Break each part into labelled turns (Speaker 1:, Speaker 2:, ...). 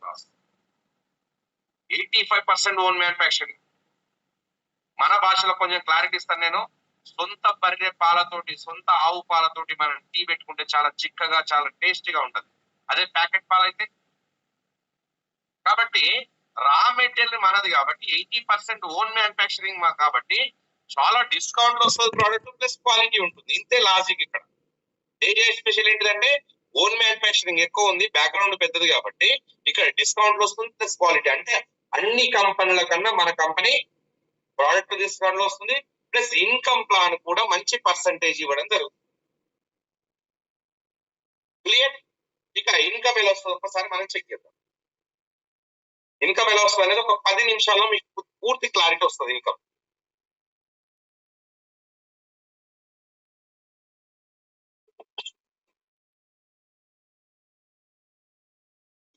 Speaker 1: Loss. 85% own manufacturing. మన భాషలో కొంచెం క్లారిటీ ఇస్తాను నేను. సొంత బర్రె పాలతోటి, సొంత ఆవు పాలతోటి మనం టీ పెట్టుకుంటే చాలా చిక్కగా, చాలా టేస్టీగా ఉంటది. అదే ప్యాకెట్ పాలైతే. కాబట్టి రా మెటీరియల్ మనది కాబట్టి 80% ఓన్ మ్యానుఫ్యాక్చరింగ్ కాబట్టి చాలా డిస్కౌంట్ లో వస్తుంది ప్రోడక్ట్, ప్లస్ క్వాలిటీ ఉంటుంది. ఇంతే లాజిక్ ఇక్కడ. డైరీ స్పెషల్ ఏంటిదంటే ఓన్ మ్యానుఫ్యాక్చరింగ్ ఎక్కువ ఉంది, బ్యాక్గ్రౌండ్ పెద్దది కాబట్టి ఇక్కడ డిస్కౌంట్ వస్తుంది, ప్లస్ క్వాలిటీ. అంటే అన్ని కంపెనీల కన్నా మన కంపెనీ ప్రోడక్ట్ డిస్కౌంట్ లో వస్తుంది, ప్లస్ ఇన్కమ్ ప్లాన్ కూడా మంచి పర్సంటేజ్ ఇవ్వడం జరుగుతుంది. క్లియర్? ఇక ఇన్కమ్ ఎలా వస్తుంది ఒకసారి మనం చెక్ చేద్దాం. ఇన్కమ్ ఎలా వస్తుంది అనేది ఒక 10 నిమిషాల్లో మీకు పూర్తి క్లారిటీ వస్తుంది. ఇన్కమ్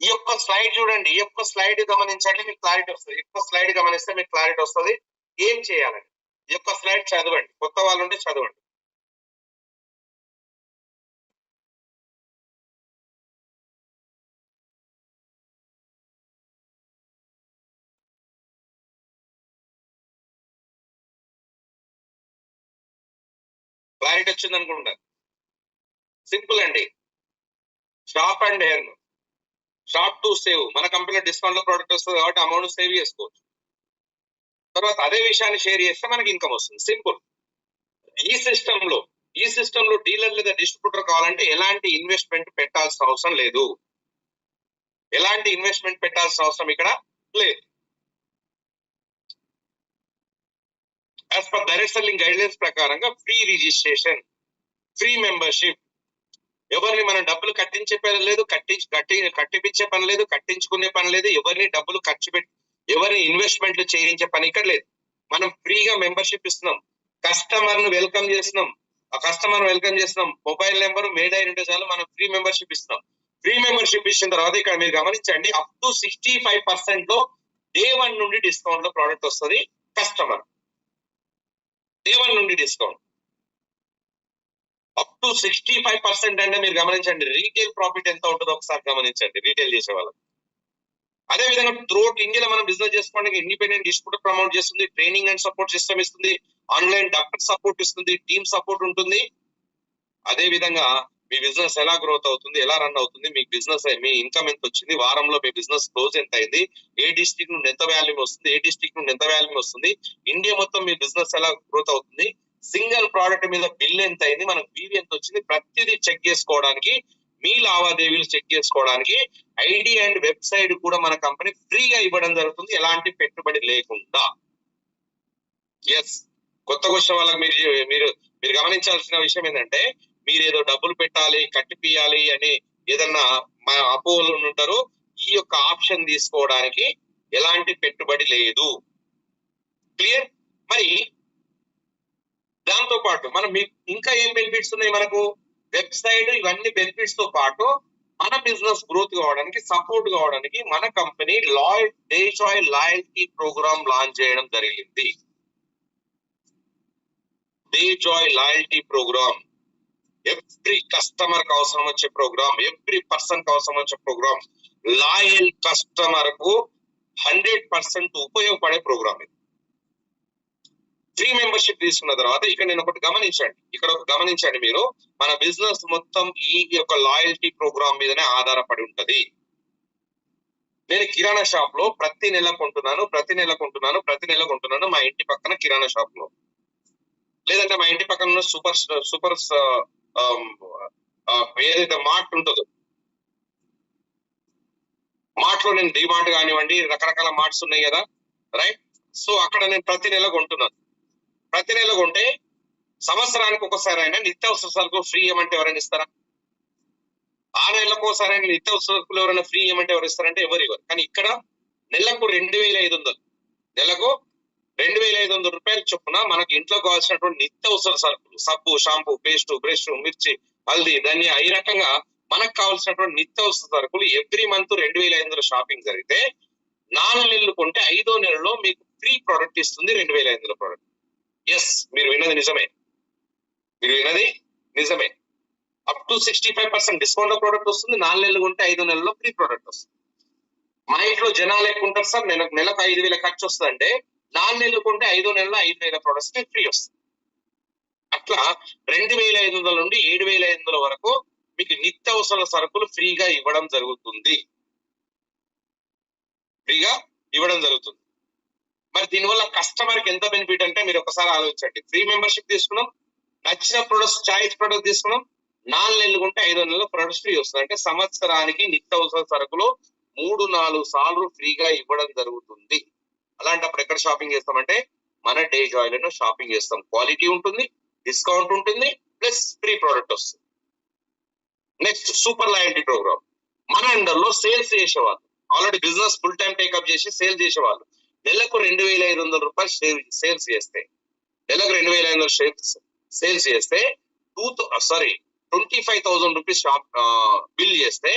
Speaker 1: ఈ యొక్క స్లైడ్ చూడండి, ఈ యొక్క స్లైడ్ గమనించండి, మీకు క్లారిటీ వస్తుంది. ఈ యొక్క స్లైడ్ గమనిస్తే మీకు క్లారిటీ వస్తుంది ఏం చేయాలని. ఈ యొక్క స్లైడ్ చదవండి, కొత్త వాళ్ళు ఉంటే చదవండి. క్లారిటీ వచ్చింది అనుకుంటాను. సింపుల్ అండి. Shop and hair, shop to save. మన కంపెనీలో డిస్కౌంట్ లో ప్రోడక్ట్ వస్తుంది కాబట్టి అమౌంట్ సేవ్ చేసుకోవచ్చు. తర్వాత అదే విషయాన్ని షేర్ చేస్తే మనకి ఇన్కమ్ వస్తుంది. సింపుల్. ఈ సిస్టమ్ లో డీలర్ లేదా డిస్ట్రిబ్యూటర్ కావాలంటే ఎలాంటి ఇన్వెస్ట్మెంట్ పెట్టాల్సిన అవసరం లేదు. ఎలాంటి ఇన్వెస్ట్మెంట్ పెట్టాల్సిన అవసరం ఇక్కడ లేదు. As per direct selling guidelines ప్రకారంగా ఫ్రీ రిజిస్ట్రేషన్, ఫ్రీ మెంబర్షిప్. ఎవరిని మనం డబ్బులు కట్టించే పని లేదు, కట్టిపించే పని లేదు, కట్టించుకునే పని లేదు, ఎవరిని డబ్బులు ఖర్చు పెట్టి ఎవరిని ఇన్వెస్ట్మెంట్లు చేయించే పని ఇక్కడ లేదు. మనం ఫ్రీగా మెంబర్షిప్ ఇస్తున్నాం, కస్టమర్ ను వెల్కమ్ చేస్తున్నాం. ఆ కస్టమర్ వెల్కమ్ చేస్తున్నాం, మొబైల్ నెంబర్ మేడ్ అయిన ఉంటే చాలు మనం ఫ్రీ మెంబర్షిప్ ఇస్తున్నాం. ఫ్రీ మెంబర్షిప్ ఇచ్చిన తర్వాత ఇక్కడ మీరు గమనించండి, అప్ టు 65% లో డే 1 నుండి డిస్కౌంట్ లో ప్రోడక్ట్ వస్తుంది కస్టమర్. డే 1 నుండి డిస్కౌంట్ అప్ టు 65% అంటే మీరు గమనించండి, రీటైల్ ప్రాఫిట్ ఎంత ఉంటుందో ఒకసారి గమనించండి రీటైల్ చేసే వాళ్ళకి. అదే విధంగా త్రూఅవుట్ ఇండియాలో మనం బిజినెస్ చేసుకోవడానికి ఇండిపెండెంట్ డిస్ట్రిబ్యూటర్ ప్రమోట్ చేస్తుంది, ట్రైనింగ్ అండ్ సపోర్ట్ సిస్టమ్ ఇస్తుంది, ఆన్లైన్ డాక్టర్ సపోర్ట్ ఇస్తుంది, టీమ్ సపోర్ట్ ఉంటుంది. అదే విధంగా మీ బిజినెస్ ఎలా గ్రోత్ అవుతుంది, ఎలా రన్ అవుతుంది, మీ బిజినెస్ మీ ఇన్కమ్ ఎంత వచ్చింది, వారంలో మీ బిజినెస్ క్లోజ్ ఎంత అయింది, ఏ డిస్ట్రిక్ట్ నుండి ఎంత వాల్యూమ్ వస్తుంది, ఏ డిస్ట్రిక్ట్ నుండి ఎంత వాల్యూమ్ వస్తుంది, ఇండియా మొత్తం మీ బిజినెస్ ఎలా గ్రోత్ అవుతుంది, సింగిల్ ప్రోడక్ట్ మీద బిల్ ఎంత అయింది, మనకు పీవీ ఎంత వచ్చింది, ప్రతిదీ చెక్ చేసుకోవడానికి, మీ లావాదేవీలు చెక్ చేసుకోవడానికి ఐడి అండ్ వెబ్సైట్ కూడా మన కంపెనీ ఫ్రీగా ఇవ్వడం జరుగుతుంది, ఎలాంటి పెట్టుబడి లేకుండా. ఎస్, కొత్త వచ్చిన వాళ్ళకి మీరు గమనించాల్సిన విషయం ఏంటంటే, మీరు ఏదో డబ్బులు పెట్టాలి, కట్టిపియాలి అని ఏదన్నా అపోహలు ఉంటారు. ఈ యొక్క ఆప్షన్ తీసుకోవడానికి ఎలాంటి పెట్టుబడి లేదు. క్లియర్? మరి దాంతో పాటు మనం ఇంకా ఏం బెనిఫిట్స్ ఉన్నాయి మనకు? వెబ్సైట్, ఇవన్నీ బెనిఫిట్స్ తో పాటు మన బిజినెస్ గ్రోత్ కావడానికి, సపోర్ట్ కావడానికి మన కంపెనీ డేజాయ్ లాయల్టీ ప్రోగ్రామ్ లాంచ్ చేయడం జరిగింది. డేజాయ్ లాయల్టీ ప్రోగ్రామ్ ఎవ్రీ కస్టమర్ కి అవసరం వచ్చే ప్రోగ్రామ్, ఎవ్రీ పర్సన్ కి అవసరం వచ్చే ప్రోగ్రామ్, లాయల్ కస్టమర్ కు 100% ఉపయోగపడే ప్రోగ్రామ్ ఇది. ఫ్రీ మెంబర్షిప్ తీసుకున్న తర్వాత ఇక్కడ నేను ఒకటి గమనించండి, మీరు మన బిజినెస్ మొత్తం ఈ యొక్క లాయల్టీ ప్రోగ్రామ్ మీదనే ఆధారపడి ఉంటది. నేను కిరాణా షాప్ లో ప్రతి నెల కొంటున్నాను మా ఇంటి పక్కన కిరాణా షాప్ లో, లేదంటే మా ఇంటి పక్కన ఉన్న సూపర్ ఏదైతే మార్ట్ ఉంటుందో, మార్ట్ లో నేను డిమార్ట్ కానివ్వండి, రకరకాల మార్ట్స్ ఉన్నాయి కదా, రైట్? సో అక్కడ నేను ప్రతి నెల కొంటే సంవత్సరానికి ఒకసారి అయినా నిత్యావసర సరుకులు ఫ్రీ ఇవ్వమంటే ఎవరైనా ఇస్తారా? 6 నెలలకు ఒకసారి అయినా నిత్యావసర సరుకులు ఎవరైనా ఫ్రీ ఇవ్వమంటే ఎవరు ఇస్తారంటే ఎవరు ఇవ్వరు. కానీ ఇక్కడ నెలకు 2500 రూపాయలు చొప్పున మనకి ఇంట్లో కావాల్సినటువంటి నిత్యావసర సరుకులు, సబ్బు, షాంపూ, పేస్ట్, బ్రష్, మిర్చి, హల్దీ, ధనియా, ఈ రకంగా మనకు కావాల్సినటువంటి నిత్యావసర సరుకులు ఎవ్రీ మంత్ 2500 షాపింగ్ జరిగితే 4 నెలలు కొంటే 5వ నెలలో మీకు ఫ్రీ ప్రోడక్ట్ ఇస్తుంది, 2500 ప్రోడక్ట్. ఎస్, మీరు విన్నది నిజమే. అప్ టు 65% డిస్కౌంట్ లో ప్రోడక్ట్ వస్తుంది, 4 నెలలు కొంటే 5వ నెలలో ఫ్రీ ప్రోడక్ట్ వస్తుంది. ఇంట్లో జనాలు ఎక్కువ ఉంటారు సార్, నెలకు 5,000 ఖర్చు వస్తుందంటే 4 నెలలు కొంటే 5వ నెలలో 5,000 ప్రొడక్ట్స్ ఫ్రీ వస్తుంది. అట్లా 2,500 నుండి 7,500 వరకు మీకు నిత్యావసర సరుకులు ఫ్రీగా ఇవ్వడం జరుగుతుంది. మరి దీనివల్ల కస్టమర్ కి ఎంత బెనిఫిట్ అంటే మీరు ఒకసారి ఆలోచించండి. ఫ్రీ మెంబర్షిప్ తీసుకున్నాం, నచ్చిన ప్రొడక్ట్స్ చాయిస్ ప్రొడక్ట్ తీసుకున్నాం, 4 నెలలు కొంటే 5వ నెలలో ప్రొడక్ట్స్ ఫ్రీ వస్తుంది. అంటే సంవత్సరానికి నిత్యావసర సరుకులు 3-4 సార్లు ఫ్రీగా ఇవ్వడం జరుగుతుంది. అలాంటప్పుడు ఎక్కడ షాపింగ్ చేస్తామంటే మన డే జాయ్ లో షాపింగ్ చేస్తాం. క్వాలిటీ ఉంటుంది, డిస్కౌంట్ ఉంటుంది, ప్లస్ ఫ్రీ ప్రోడక్ట్ వస్తుంది. Next super loyalty program. మన అండర్ లో సేల్స్ చేసేవాళ్ళు, already business full time take up చేసి సేల్ చేసేవాళ్ళు నెలకు 2,500 రూపాయలు సేల్స్ చేస్తే, నెలకు 2,500 సేల్స్ చేస్తే 25,000 రూపీస్ బిల్ చేస్తే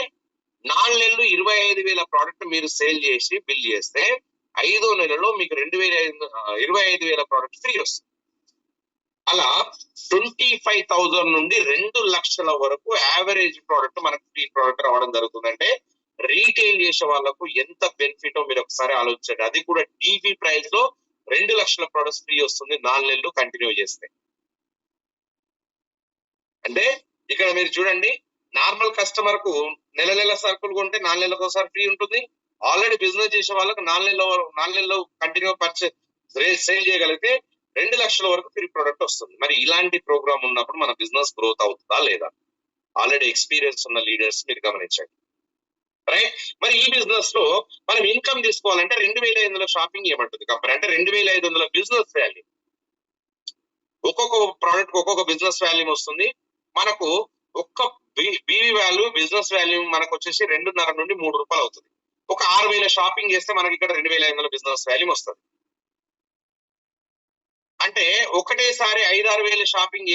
Speaker 1: 4 నెలలు 25,000 ప్రోడక్ట్ మీరు సేల్ చేసి బిల్ చేస్తే 5వ నెలలో మీకు 25,000 ప్రోడక్ట్ ఫ్రీ వస్తుంది. అలా 25,000 నుండి 2 లక్షల వరకు యావరేజ్ ప్రోడక్ట్ మనకు ఫ్రీ ప్రోడక్ట్ రావడం జరుగుతుందంటే రీటైల్ చేసే వాళ్ళకు ఎంత బెనిఫిట్ మీరు ఒకసారి ఆలోచించండి. అది కూడా టీవీ ప్రైస్ లో 2 లక్షల ప్రొడక్ట్స్ ఫ్రీ వస్తుంది 4 నెలలు కంటిన్యూ చేస్తే. అంటే ఇక్కడ మీరు చూడండి, నార్మల్ కస్టమర్ కు నెల సరుకులు కొంటే 4 నెలలకు ఒకసారి ఫ్రీ ఉంటుంది. ఆల్రెడీ బిజినెస్ చేసే వాళ్ళకు 4 నెలలు కంటిన్యూ సేల్ చేయగలిగితే 2 లక్షల వరకు ఫ్రీ ప్రొడక్ట్ వస్తుంది. మరి ఇలాంటి ప్రోగ్రామ్ ఉన్నప్పుడు మన బిజినెస్ గ్రోత్ అవుతుందా లేదా? ఆల్రెడీ ఎక్స్పీరియన్స్ ఉన్న లీడర్స్ మీరు గమనించండి, రైట్? మరి ఈ బిజినెస్ లో మనం ఇన్కమ్ తీసుకోవాలంటే 2,500 షాపింగ్ చేయమంటుంది కంపెనీ. అంటే 2,500 బిజినెస్ వాల్యూ. ఒక్కొక్క ప్రోడక్ట్ ఒక్కొక్క బిజినెస్ వాల్యూ వస్తుంది. మనకు ఒక్క బీవీ వాల్యూ బిజినెస్ వాల్యూ మనకు వచ్చేసి 2.5 నుండి 3 రూపాయలు అవుతుంది. ఒక 6,000 షాపింగ్ చేస్తే మనకి ఇక్కడ 2,500 బిజినెస్ వాల్యూ వస్తుంది. అంటే ఒకటేసారి 5-6 వేలు షాపింగ్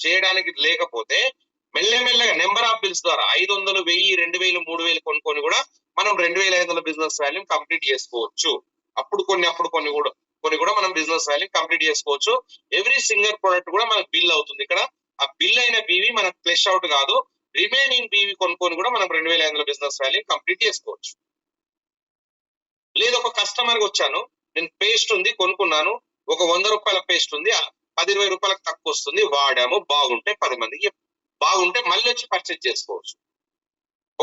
Speaker 1: చేయడానికి లేకపోతే మెల్లమెల్లగా నెంబర్ ఆఫ్ బిల్స్ ద్వారా 500, 1000, 2,000, 3,000 కొనుక్కొని కూడా మనం 2,500 బిజినెస్ వాల్యూ కంప్లీట్ చేసుకోవచ్చు. అప్పుడు కొన్ని కూడా మనం బిజినెస్ వాల్యూ కంప్లీట్ చేసుకోవచ్చు. ఎవ్రీ సింగల్ ప్రొడక్ట్ కూడా మనకు బిల్ అవుతుంది. ఇక్కడ ఆ బిల్ అయిన బీవీ మనకు ఫ్లెష్ అవుట్ కాదు, రిమైనింగ్ బీవీ కొనుక్కొని కూడా మనం 2,500 బిజినెస్ వాల్యూ కంప్లీట్ చేసుకోవచ్చు. లేదు ఒక కస్టమర్ వచ్చాను, నేను పేస్ట్ ఉంది కొనుక్కున్నాను, ఒక 100 రూపాయల పేస్ట్ ఉంది, 10-20 రూపాయలకు తక్కువ వస్తుంది, వాడాము, బాగుంటే 10 మందికి బాగుంటే మళ్ళీ వచ్చి పర్చేజ్ చేసుకోవచ్చు.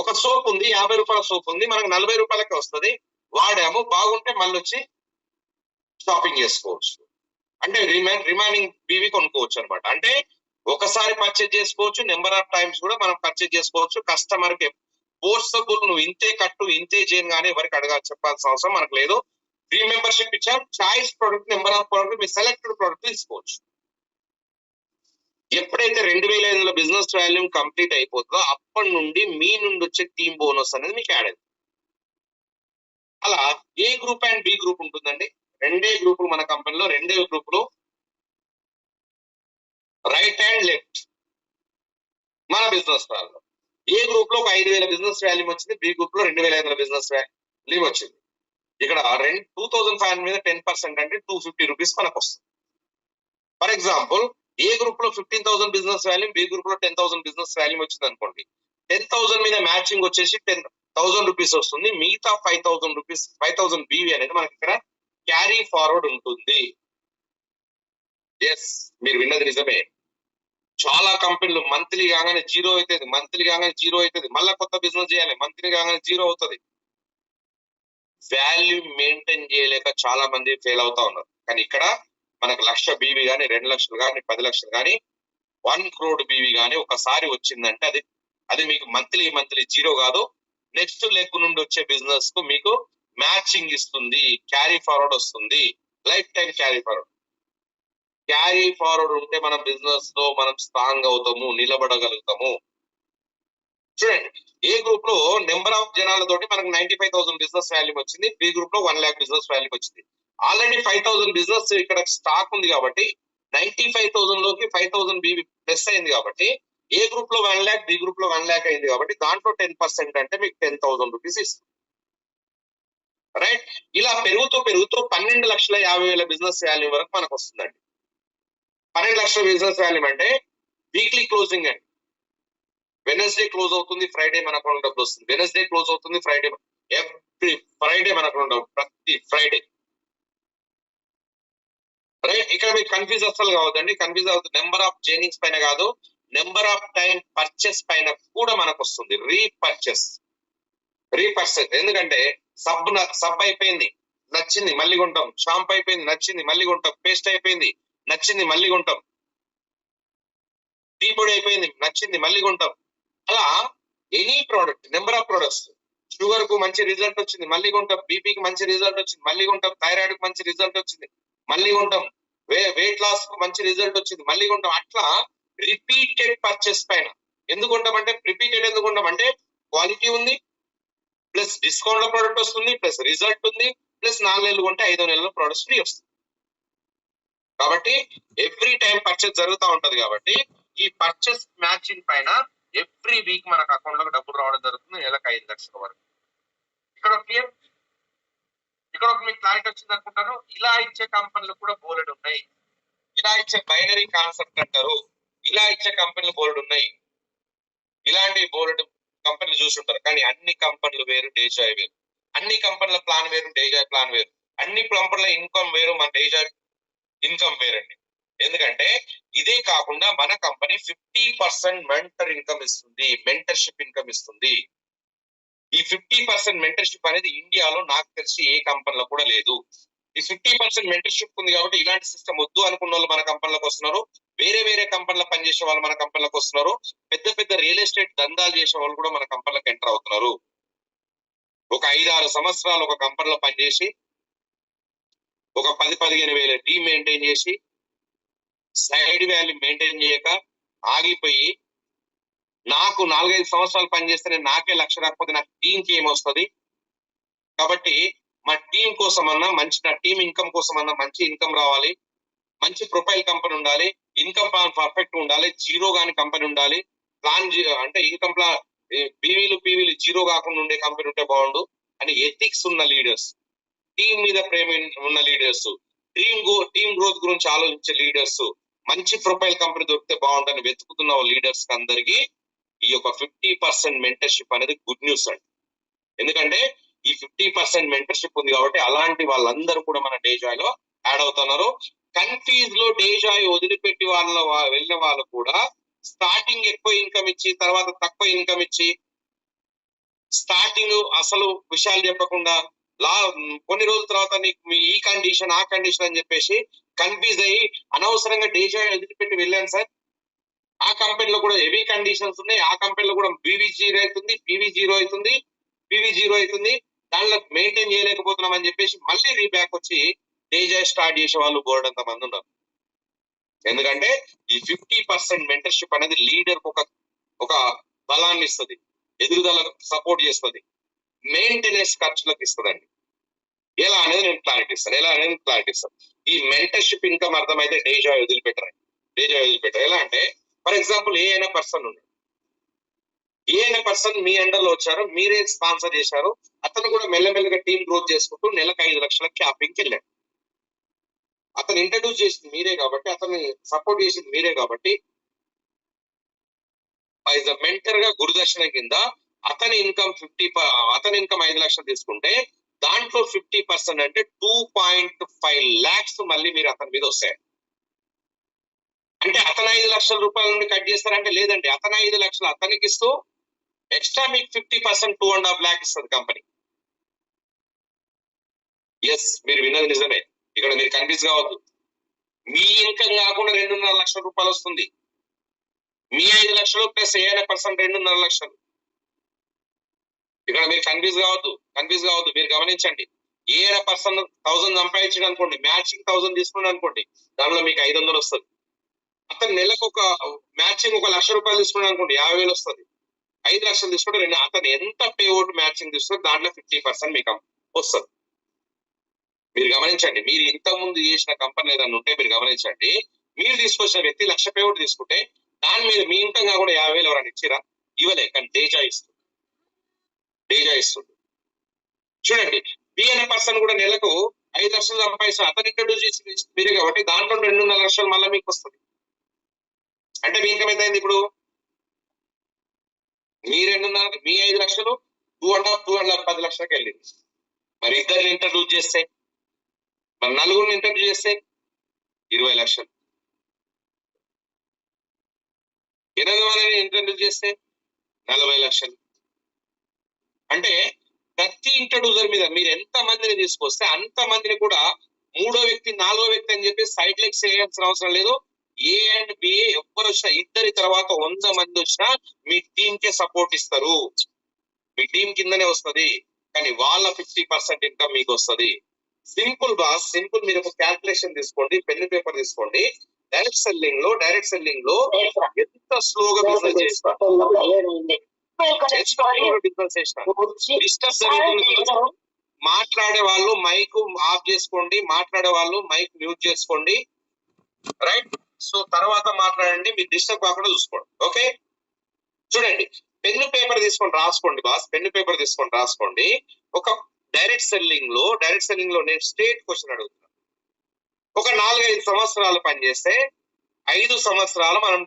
Speaker 1: ఒక సోప్ ఉంది, 50 రూపాయల సోప్ ఉంది, మనకు 40 రూపాయలకే వస్తుంది, వాడాము, బాగుంటే మళ్ళీ వచ్చి షాపింగ్ చేసుకోవచ్చు. అంటే రిమైనింగ్ బీవీ కొనుక్కోవచ్చు అనమాట. అంటే ఒకసారి పర్చేజ్ చేసుకోవచ్చు, నెంబర్ ఆఫ్ టైమ్స్ కూడా మనం పర్చేజ్ చేసుకోవచ్చు. కస్టమర్ కి ఫోర్సబుల్ నువ్వు ఇంతే కట్టు ఇంతే చేయను కానీ ఎవరికి చెప్పాల్సిన అవసరం మనకు లేదు. ఫ్రీ మెంబర్షిప్ ఇచ్చాం, choice product, number of product, me selected product తీసుకోవచ్చు. ఎప్పుడైతే 2,500 బిజినెస్ వాల్యూ కంప్లీట్ అయిపోతుందో అప్పటి నుండి మీ నుండి వచ్చే టీమ్ బోనస్ అనేది మీకు యాడ్ అయింది. అలా ఏ గ్రూప్ అండ్ బి గ్రూప్ ఉంటుందండి. 2 గ్రూపులు మన కంపెనీలో, 2 గ్రూపులు రైట్ అండ్ లెఫ్ట్ మన బిజినెస్ వాల్యూ. ఏ గ్రూప్ లో ఒక 5,000 బిజినెస్ వాల్యూ వచ్చింది, బి గ్రూప్ లో 2,500 బిజినెస్ వాల్యూ వచ్చింది. ఇక్కడ 2,500 మీద 10% అంటే 250 రూపీస్ మనకు వస్తుంది. ఫర్ ఎగ్జాంపుల్ ఏ గ్రూప్ లో 15,000 బిజినెస్ వాల్యూ, బి గ్రూప్ లో 10,000 బిజినెస్ వాల్యూ వచ్చింది అనుకోండి. 10,000 మీద మ్యాచింగ్ వచ్చేసి 10,000 రూపీస్ వస్తుంది. మిగతా 5,000 రూపీస్ 5,000 బీవీ అనేది మనకి ఇక్కడ క్యారీ ఫార్వర్డ్ ఉంటుంది. ఎస్, మీరు విన్నది నిజమే. చాలా కంపెనీలు మంత్లీ కాగానే జీరో అవుతుంది, మళ్ళీ కొత్త బిజినెస్ చేయాలి, మంత్లీ కాగానే జీరో అవుతుంది. వాల్యూ మెయింటైన్ చేయలేక చాలా మంది ఫెయిల్ అవుతా ఉన్నారు. కానీ ఇక్కడ మనకు 1,00,000 బీవీ కానీ, 2 లక్షలు కానీ, 10 లక్షలు కానీ, 1 crore బీవీ కానీ ఒకసారి వచ్చిందంటే అది మీకు మంత్లీ జీరో కాదు. నెక్స్ట్ లెగ్ నుండి వచ్చే బిజినెస్ కు మీకు మ్యాచింగ్ ఇస్తుంది, క్యారీ ఫార్వర్డ్ వస్తుంది, life time carry forward. Carry forward ఉంటే మన బిజినెస్ లో మనం స్ట్రాంగ్ అవుతాము, నిలబడగలుగుతాము. చూడండి, ఏ గ్రూప్ లో నెంబర్ ఆఫ్ జనాలతోటి మనకు 95,000 బిజినెస్ వాల్యూ వచ్చింది, బి గ్రూప్ లో 1 lakh బిజినెస్ వాల్యూ వచ్చింది. ఆల్రెడీ 5,000 బిజినెస్ ఇక్కడ స్టాక్ ఉంది కాబట్టి 95,000 లోకి 5,000 బీవీ ప్లస్ అయింది కాబట్టి ఏ గ్రూప్ లో 1 lakh, బి గ్రూప్ లో 1 lakh అయింది కాబట్టి దాంట్లో 10% అంటే మీకు 10,000 రూపీస్ ఇస్తుంది. రైట్? ఇలా పెరుగుతూ 12,50,000 బిజినెస్ వాల్యూ వరకు మనకు వస్తుందండి. 12 లక్షల బిజినెస్ వాల్యూ అంటే వీక్లీ క్లోజింగ్ అండి. వెనస్డే క్లోజ్ అవుతుంది, ఫ్రైడే మన అకౌంట్ డబ్బులు వస్తుంది. వెనస్డే క్లోజ్ అవుతుంది, ఫ్రైడే ఫ్రైడే మనకు ఉండవు, ప్రతి ఫ్రైడే. రైట్, ఇక్కడ మీకు కన్ఫ్యూజ్ అసలు కావద్దండి. కన్ఫ్యూజ్ అవుతుంది నెంబర్ ఆఫ్ జర్నీస్ పైన కాదు, నెంబర్ ఆఫ్ టైం పర్చేస్ పైన కూడా మనకు వస్తుంది. రీపర్చేస్. ఎందుకంటే సబ్ అయిపోయింది, నచ్చింది మళ్ళీ కొంటాం. షాంపూ అయిపోయింది, నచ్చింది మళ్ళీ కొంటాం. పేస్ట్ అయిపోయింది, నచ్చింది మళ్ళీ కొంటాం. టీ పొడి అయిపోయింది, నచ్చింది మళ్ళీ కొంటాం. అలా any product, number of products. Sugar కు మంచి రిజల్ట్ వచ్చింది మళ్ళీ కొంటాం, బీపీకి మంచి రిజల్ట్ వచ్చింది మళ్ళీ కొంటాం, థైరాయిడ్ కు మంచి రిజల్ట్ వచ్చింది మళ్ళీ కొంటాం, వెయిట్ లాస్ కు మంచి రిజల్ట్ వచ్చింది మళ్ళీ కొంటాం. అట్లా రిపీటెడ్ పర్చేస్ పైన ఎందుకు కొంటామంటే, రిపీటెడ్ ఎందుకు కొంటామంటే క్వాలిటీ ఉంది, ప్లస్ డిస్కౌంట్ లో ప్రోడక్ట్ వస్తుంది, ప్లస్ రిజల్ట్ ఉంది, ప్లస్ 4 నెలలు కొంటే 5వ నెలలో ప్రొడక్ట్స్ ఫ్రీ వస్తుంది. కాబట్టి ఎవ్రీ టైం పర్చేస్ జరుగుతూ ఉంటది. కాబట్టి ఈ పర్చేస్ మ్యాచింగ్ పైన ఎవ్రీ వీక్ మనకు అకౌంట్ లో డబ్బులు రావడం జరుగుతుంది, నెలకు 5 లక్షల వరకు. ఇక్కడ క్లియర్, ఇక్కడ ఒక మీకు క్లారిటీ వచ్చింది అనుకుంటాను. ఇలా ఇచ్చే కంపెనీలు కూడా బోలెడు ఉన్నాయి. ఇలా ఇచ్చే బైనరీ కాన్సెప్ట్ అంటారు, ఇలా ఇచ్చే కంపెనీలు బోలెడు ఉన్నాయి. ఇలాంటి బోలెడు కంపెనీలు చూసుంటారు. కానీ అన్ని కంపెనీలు వేరు, డేజాయ్ వేరు. అన్ని కంపెనీల ప్లాన్ వేరు, డేజాయ్ ప్లాన్ వేరు. అన్ని కంపెనీల ఇన్కమ్ వేరు, మన డేజాయ్ ఇన్కమ్ వేరండి. ఎందుకంటే ఇదే కాకుండా మన కంపెనీ 50% మెంటర్ ఇన్కమ్ ఇస్తుంది, మెంటర్షిప్ ఇన్కమ్ ఇస్తుంది. ఈ 50% మెంటర్షిప్ అనేది ఇండియాలో నాకు తెలిసి ఏ కంపెనీలో కూడా లేదు. ఈ 50% మెంటర్షిప్ ఉంది కాబట్టి ఇలాంటి సిస్టమ్ వద్దు అనుకున్న వాళ్ళు మన కంపెనీలోకి వస్తున్నారు. వేరే వేరే కంపెనీలో పనిచేసే వాళ్ళు మన కంపెనీలోకి వస్తున్నారు. పెద్ద పెద్ద రియల్ ఎస్టేట్ దందాలు చేసే వాళ్ళు కూడా మన కంపెనీలోకి ఎంటర్ అవుతున్నారు. ఒక 5-6 సంవత్సరాలు ఒక కంపెనీలో పనిచేసి ఒక 10-15 వేల టీం మెయింటైన్ చేసి సైడ్ వాల్యూ మెయింటైన్ చేయక ఆగిపోయి, నాకు 4-5 సంవత్సరాలు పనిచేస్తే నాకే 1 లక్ష రాకపోతే నాకు టీంకి ఏమొస్తుంది, కాబట్టి మా టీం కోసమన్నా మంచి, నా టీం ఇన్కమ్ కోసమన్నా మంచి ఇన్కమ్ రావాలి, మంచి ప్రొఫైల్ కంపెనీ ఉండాలి, ఇన్కమ్ ప్లాన్ పర్ఫెక్ట్ ఉండాలి, జీరో కాని కంపెనీ ఉండాలి, ప్లాన్ అంటే ఇన్కమ్ ప్లాన్ పీవీలు జీరో కాకుండా ఉండే కంపెనీ ఉంటే బాగుండు అని ఎథిక్స్ ఉన్న లీడర్స్, టీం మీద ప్రేమ ఉన్న లీడర్స్, టీం గ్రోత్ గురించి ఆలోచించే లీడర్స్, మంచి ప్రొఫైల్ కంపెనీ దొరికితే బాగుంటుందని వెతుకుతున్న లీడర్స్ అందరికీ ఈ యొక్క 50% మెంటర్షిప్ అనేది గుడ్ న్యూస్ అండి. ఎందుకంటే ఈ 50% మెంటర్షిప్ ఉంది కాబట్టి అలాంటి వాళ్ళందరూ కూడా మన డేజాయ్ లో యాడ్ అవుతున్నారు. కన్ఫ్యూజ్ లో డేజాయ్ వదిలిపెట్టి వెళ్ళిన వాళ్ళు కూడా స్టార్టింగ్ ఎక్కువ ఇన్కమ్ ఇచ్చి తర్వాత తక్కువ ఇన్కమ్ ఇచ్చి, స్టార్టింగ్ అసలు విషయాలు చెప్పకుండా కొన్ని రోజుల తర్వాత నీకు మీ ఈ కండిషన్ ఆ కండిషన్ అని చెప్పేసి కన్ఫ్యూజ్ అయ్యి అనవసరంగా డేజాయ్ వదిలిపెట్టి వెళ్ళాను సార్. ఆ కంపెనీలో కూడా హెవీ కండిషన్స్ ఉన్నాయి, ఆ కంపెనీలో కూడా బీవీ జీరో అవుతుంది, పీవీ జీరో అవుతుంది, దానిలో మెయింటైన్ చేయలేకపోతున్నాం అని చెప్పేసి మళ్ళీ రీబ్యాక్ వచ్చి డేజాయ్ స్టార్ట్ చేసే వాళ్ళు బోర్డంత మంది ఉన్నారు. ఎందుకంటే ఈ 50% మెంటర్షిప్ అనేది లీడర్ ఒక బలాన్ని ఇస్తుంది, ఎదుగుదలకు సపోర్ట్ చేస్తుంది, మెయింటెనెన్స్ ఖర్చులకు ఇస్తుందండి. ఎలా అనేది నేను క్లారిటీ ఇస్తాను. ఈ మెంటర్షిప్ ఇన్కమ్ అర్థమైతే డేజాయ్ వదిలిపెట్టరు. ఎలా అంటే, ఫర్ ఎగ్జాంపుల్ ఏ అయినా పర్సన్ మీ అండర్ లో వచ్చారు, మీరే స్పాన్సర్ చేశారు, అతను కూడా మెల్లమెల్లగా టీం గ్రోత్ చేసుకుంటూ నెలకు 5 లక్షల క్యాపింగ్కి వెళ్ళాడు. అతను ఇంట్రడ్యూస్ చేసింది మీరే కాబట్టి, అతన్ని సపోర్ట్ చేసింది మీరే కాబట్టి, యాజ్ అ మెంటర్ గా గురుదర్శన కింద అతని ఇన్కమ్ 5 లక్షలు తీసుకుంటే దాంట్లో 50% అంటే 2.5 lakhs మళ్ళీ మీరు అతని మీద వస్తాయి. అంటే అతను 5 లక్షల రూపాయల నుండి కట్ చేస్తారంటే లేదండి, అతను 5 లక్షలు అతనికి ఇస్తూ ఎక్స్ట్రా మీకు 50% 2.5 lakh ఇస్తుంది కంపెనీ. ఎస్, మీరు విన్నది నిజమే. ఇక్కడ మీరు కన్ఫ్యూజ్ కావద్దు. మీ ఇన్కమ్ కాకుండా 2.5 లక్షల రూపాయలు వస్తుంది. మీ 5 లక్షలు ప్లస్ ఏ అయినా పర్సన్ 2.5 లక్షలు. ఇక్కడ మీరు కన్ఫ్యూజ్ కావద్దు. మీరు గమనించండి. ఏ అయినా పర్సన్ 1000 సంపాదించాడు అనుకోండి, మ్యాచింగ్ 1000 తీసుకున్నాడు అనుకోండి, దానిలో మీకు 500 వస్తుంది. అతను నెలకు ఒక మ్యాచింగ్ 1 లక్ష రూపాయలు తీసుకున్నాడు అనుకోండి, 50,000 వస్తుంది. 5 లక్షలు తీసుకుంటే అతను ఎంత పేఅవుట్ మ్యాచింగ్ తీసుకుంటే దాంట్లో 50% మీకు వస్తుంది. మీరు గమనించండి. మీరు ఇంత ముందు చేసిన కంపెనీ ఏదైనా ఉంటే మీరు గమనించండి. మీరు తీసుకొచ్చిన వ్యక్తి 1 లక్ష పేఅవుట్ తీసుకుంటే దాని మీద మీ ఇన్కమ్ కూడా 50,000 ఎవరైనా ఇచ్చిరా? ఇవ్వలే. కానీ డేజాయ్ ఇస్తుంది. చూడండి, బి అనే పర్సన్ కూడా నెలకు 5 లక్షలు సంపాదిస్తారు, అతను ఇంట్రడ్యూస్ చేసి మీరే కాబట్టి దాంట్లో 2.5 లక్షలు మళ్ళీ మీకు వస్తుంది. అంటే మీ ఇన్కమ్ ఎంత అయింది ఇప్పుడు? మీ 5 లక్షలు 2.5 10 లక్షలకు వెళ్ళింది. మరి ఇద్దరిని ఇంట్రడ్యూస్ చేస్తే, మరి నలుగురిని ఇంట్రడ్యూస్ చేస్తే 20 లక్షలు, 8 మందిని ఇంట్రడ్యూస్ చేస్తే 40 లక్షలు. అంటే ప్రతి ఇంట్రడ్యూసర్ మీద మీరు ఎంత మందిని తీసుకొస్తే అంత మందిని కూడా మూడో వ్యక్తి, నాలుగో వ్యక్తి అని చెప్పి సైడ్ లెగ్స్ వేయాల్సిన అవసరం లేదు. ఏ అండ్ బిఏ ఎవ్వరు వచ్చినా, ఇద్దరి తర్వాత 100 మంది వచ్చినా మీ టీమ్ కే సపోర్ట్ ఇస్తారు. మీ టీం కిందనే వస్తుంది, కానీ వాళ్ళ 50% ఇన్కమ్ మీకు వస్తుంది. Simple boss, simple. మీరు ఒక క్యాల్కులేషన్ తీసుకోండి, పెన్ పేపర్ తీసుకోండి. డైరెక్ట్ సెల్లింగ్ లో ఎంత స్లోగా బిజినెస్ చేస్తా, బిజినెస్ చేసిన డిస్టర్బ్ జరుగుతుంది. మాట్లాడే వాళ్ళు మైక్ ఆఫ్ చేసుకోండి, మాట్లాడే వాళ్ళు మైక్ మ్యూట్ చేసుకోండి, రైట్? సో తర్వాత మాట్లాడండి, మీరు డిస్టర్బ్ కాకుండా చూసుకోండి. ఓకే, చూడండి. పెన్ను పేపర్ తీసుకొని రాసుకోండి బాస్, పెన్ను పేపర్ తీసుకొని రాసుకోండి. ఒక డైరెక్ట్ సెల్లింగ్ లో నేను స్టేట్ క్వశ్చన్ అడుగుతున్నాను. ఒక 4-5 సంవత్సరాలు పనిచేస్తే 5 సంవత్సరాలు మనం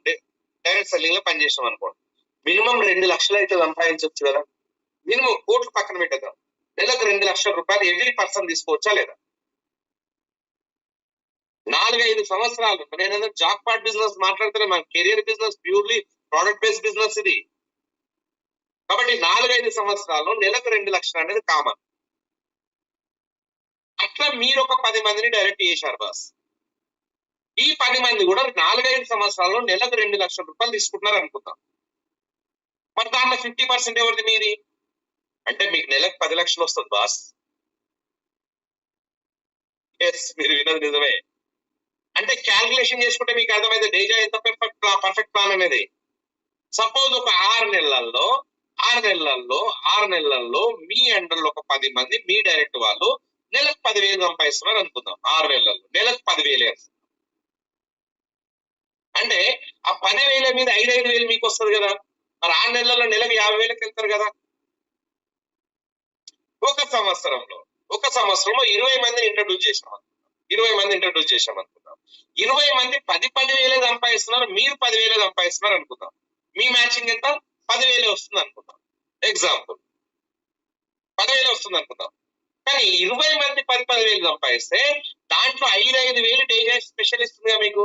Speaker 1: డైరెక్ట్ సెల్లింగ్ లో పనిచేసాం అనుకోండి, మినిమం 2 లక్షలు అయితే సంపాదించవచ్చు కదా. మినిమం కోట్లు పక్కన పెట్టేద్దాం, నెలకు 2 లక్షల రూపాయలు ఎవ్రీ పర్సన్ తీసుకోవచ్చా లేదా? 4-5 సంవత్సరాలు. నేను జాబ్ పార్ట్ బిజినెస్ మాట్లాడితే మన career business, purely product based business ఇది. కాబట్టి 4-5 సంవత్సరాలు నెలకు 2 లక్షలు అనేది కామన్. అట్లా మీరు ఒక 10 మందిని డైరెక్ట్ చేశారు బాస్. ఈ 10 మంది కూడా 4-5 సంవత్సరాల్లో నెలకు 2 లక్షల రూపాయలు తీసుకుంటున్నారు అనుకుందాం. మరి దాంట్లో 50% ఎవరిది? మీది. అంటే మీకు నెలకు 10 లక్షలు వస్తుంది బాస్. ఎస్, మీరు విన్నది నిజమే. అంటే క్యాల్కులేషన్ చేసుకుంటే మీకు అర్థమైంది డేజా ఎంత పర్ఫెక్ట్ ప్లాన్ అనేది. సపోజ్ ఒక 6 నెలల్లో మీ అండర్లో ఒక 10 మంది మీ డైరెక్ట్ వాళ్ళు నెలకు 10,000 సంపాదిస్తున్నారు అనుకుందాం. 6 నెలల్లో నెలకు 10,000. అంటే ఆ 10,000 మీద 5,000 మీకు వస్తుంది కదా. మరి 6 నెలల్లో నెలకు 50,000కి వెళ్తారు కదా. ఒక సంవత్సరంలో 20 మందిని ఇంట్రడ్యూస్ చేసాం అనుకుందాం. 20 మంది ఇంట్రడ్యూస్ చేసాం అనుకుందాం. 20 మంది 10,000 సంపాదిస్తున్నారు, మీరు 10,000 సంపాదిస్తున్నారు అనుకుందాం. మీ మ్యాచింగ్ ఎంత? 10,000 వస్తుంది అనుకుందాం. ఎగ్జాంపుల్ 10,000 వస్తుంది అనుకుందాం. కానీ 20 మంది 10,000 సంపాదిస్తే దాంట్లో 5,000 డేజా స్పెషల్ ఇస్తుందిగా మీకు.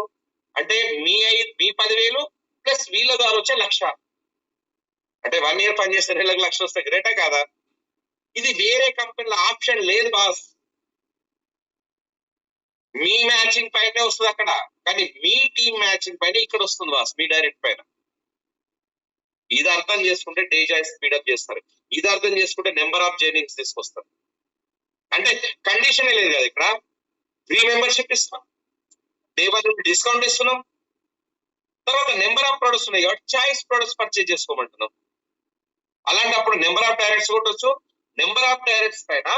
Speaker 1: అంటే మీ 10,000 ప్లస్ వీళ్ళ ద్వారా వచ్చే 1,00,000. అంటే 1 ఇయర్ పనిచేస్తే నెలకు 1,00,000 వస్తే గ్రేటా కాదా? ఇది వేరే కంపెనీలో ఆప్షన్ లేదు బాస్. మీ మ్యాచింగ్ పైనే వస్తుంది అక్కడ, కానీ మీ టీమ్ మ్యాచింగ్ పైన ఇక్కడ వస్తుంది బాస్, మీ డైరెక్ట్ పైన. ఇది అర్థం చేసుకుంటే డేజా స్పీడప్ చేస్తారు. ఇది అర్థం చేసుకుంటే నెంబర్ ఆఫ్ జర్నీస్ తీసుకొస్తారు. అంటే కండిషన్ లేదు కదా, ఇక్కడ ఫ్రీ మెంబర్షిప్ ఇస్తాం, డే 1 డిస్కౌంట్ ఇస్తున్నాం, తర్వాత నెంబర్ ఆఫ్ ప్రొడక్ట్స్ ఉన్నాయి కాబట్టి చాయిస్ ప్రొడక్ట్స్ పర్చేజ్ చేసుకోమంటున్నాం. అలాంటప్పుడు నెంబర్ ఆఫ్ డైరెక్ట్స్ కొట్టొచ్చు. నెంబర్ ఆఫ్ డైరెక్ట్స్ పైన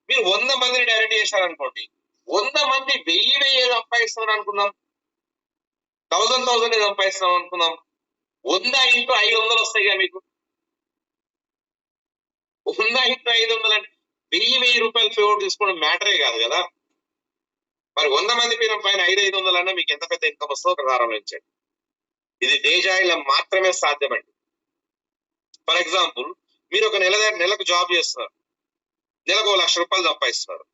Speaker 1: మీరు 100 మందిని డైరెక్ట్ చేశారనుకోండి, 100 మంది 1000 సంపాదిస్తున్నారు అనుకుందాం, 1000 సంపాదిస్తున్నాం అనుకుందాం. 100 × 500 వస్తాయి కదా మీకు. 100 × 500 అంటే 1000 రూపాయలు ఫేవర్ తీసుకోవడం మ్యాటరే కాదు కదా. మరి 100 మంది పైన 500 అన్నా మీకు ఎంత పెద్ద ఇన్కమ్ వస్తుందో ఒక ప్రారంభించండి. ఇది డేజాయిలో మాత్రమే సాధ్యమండి. ఫర్ ఎగ్జాంపుల్, మీరు ఒక నెలకు జాబ్ చేస్తున్నారు, నెలకు 1,00,000 రూపాయలు సంపాదిస్తున్నారు.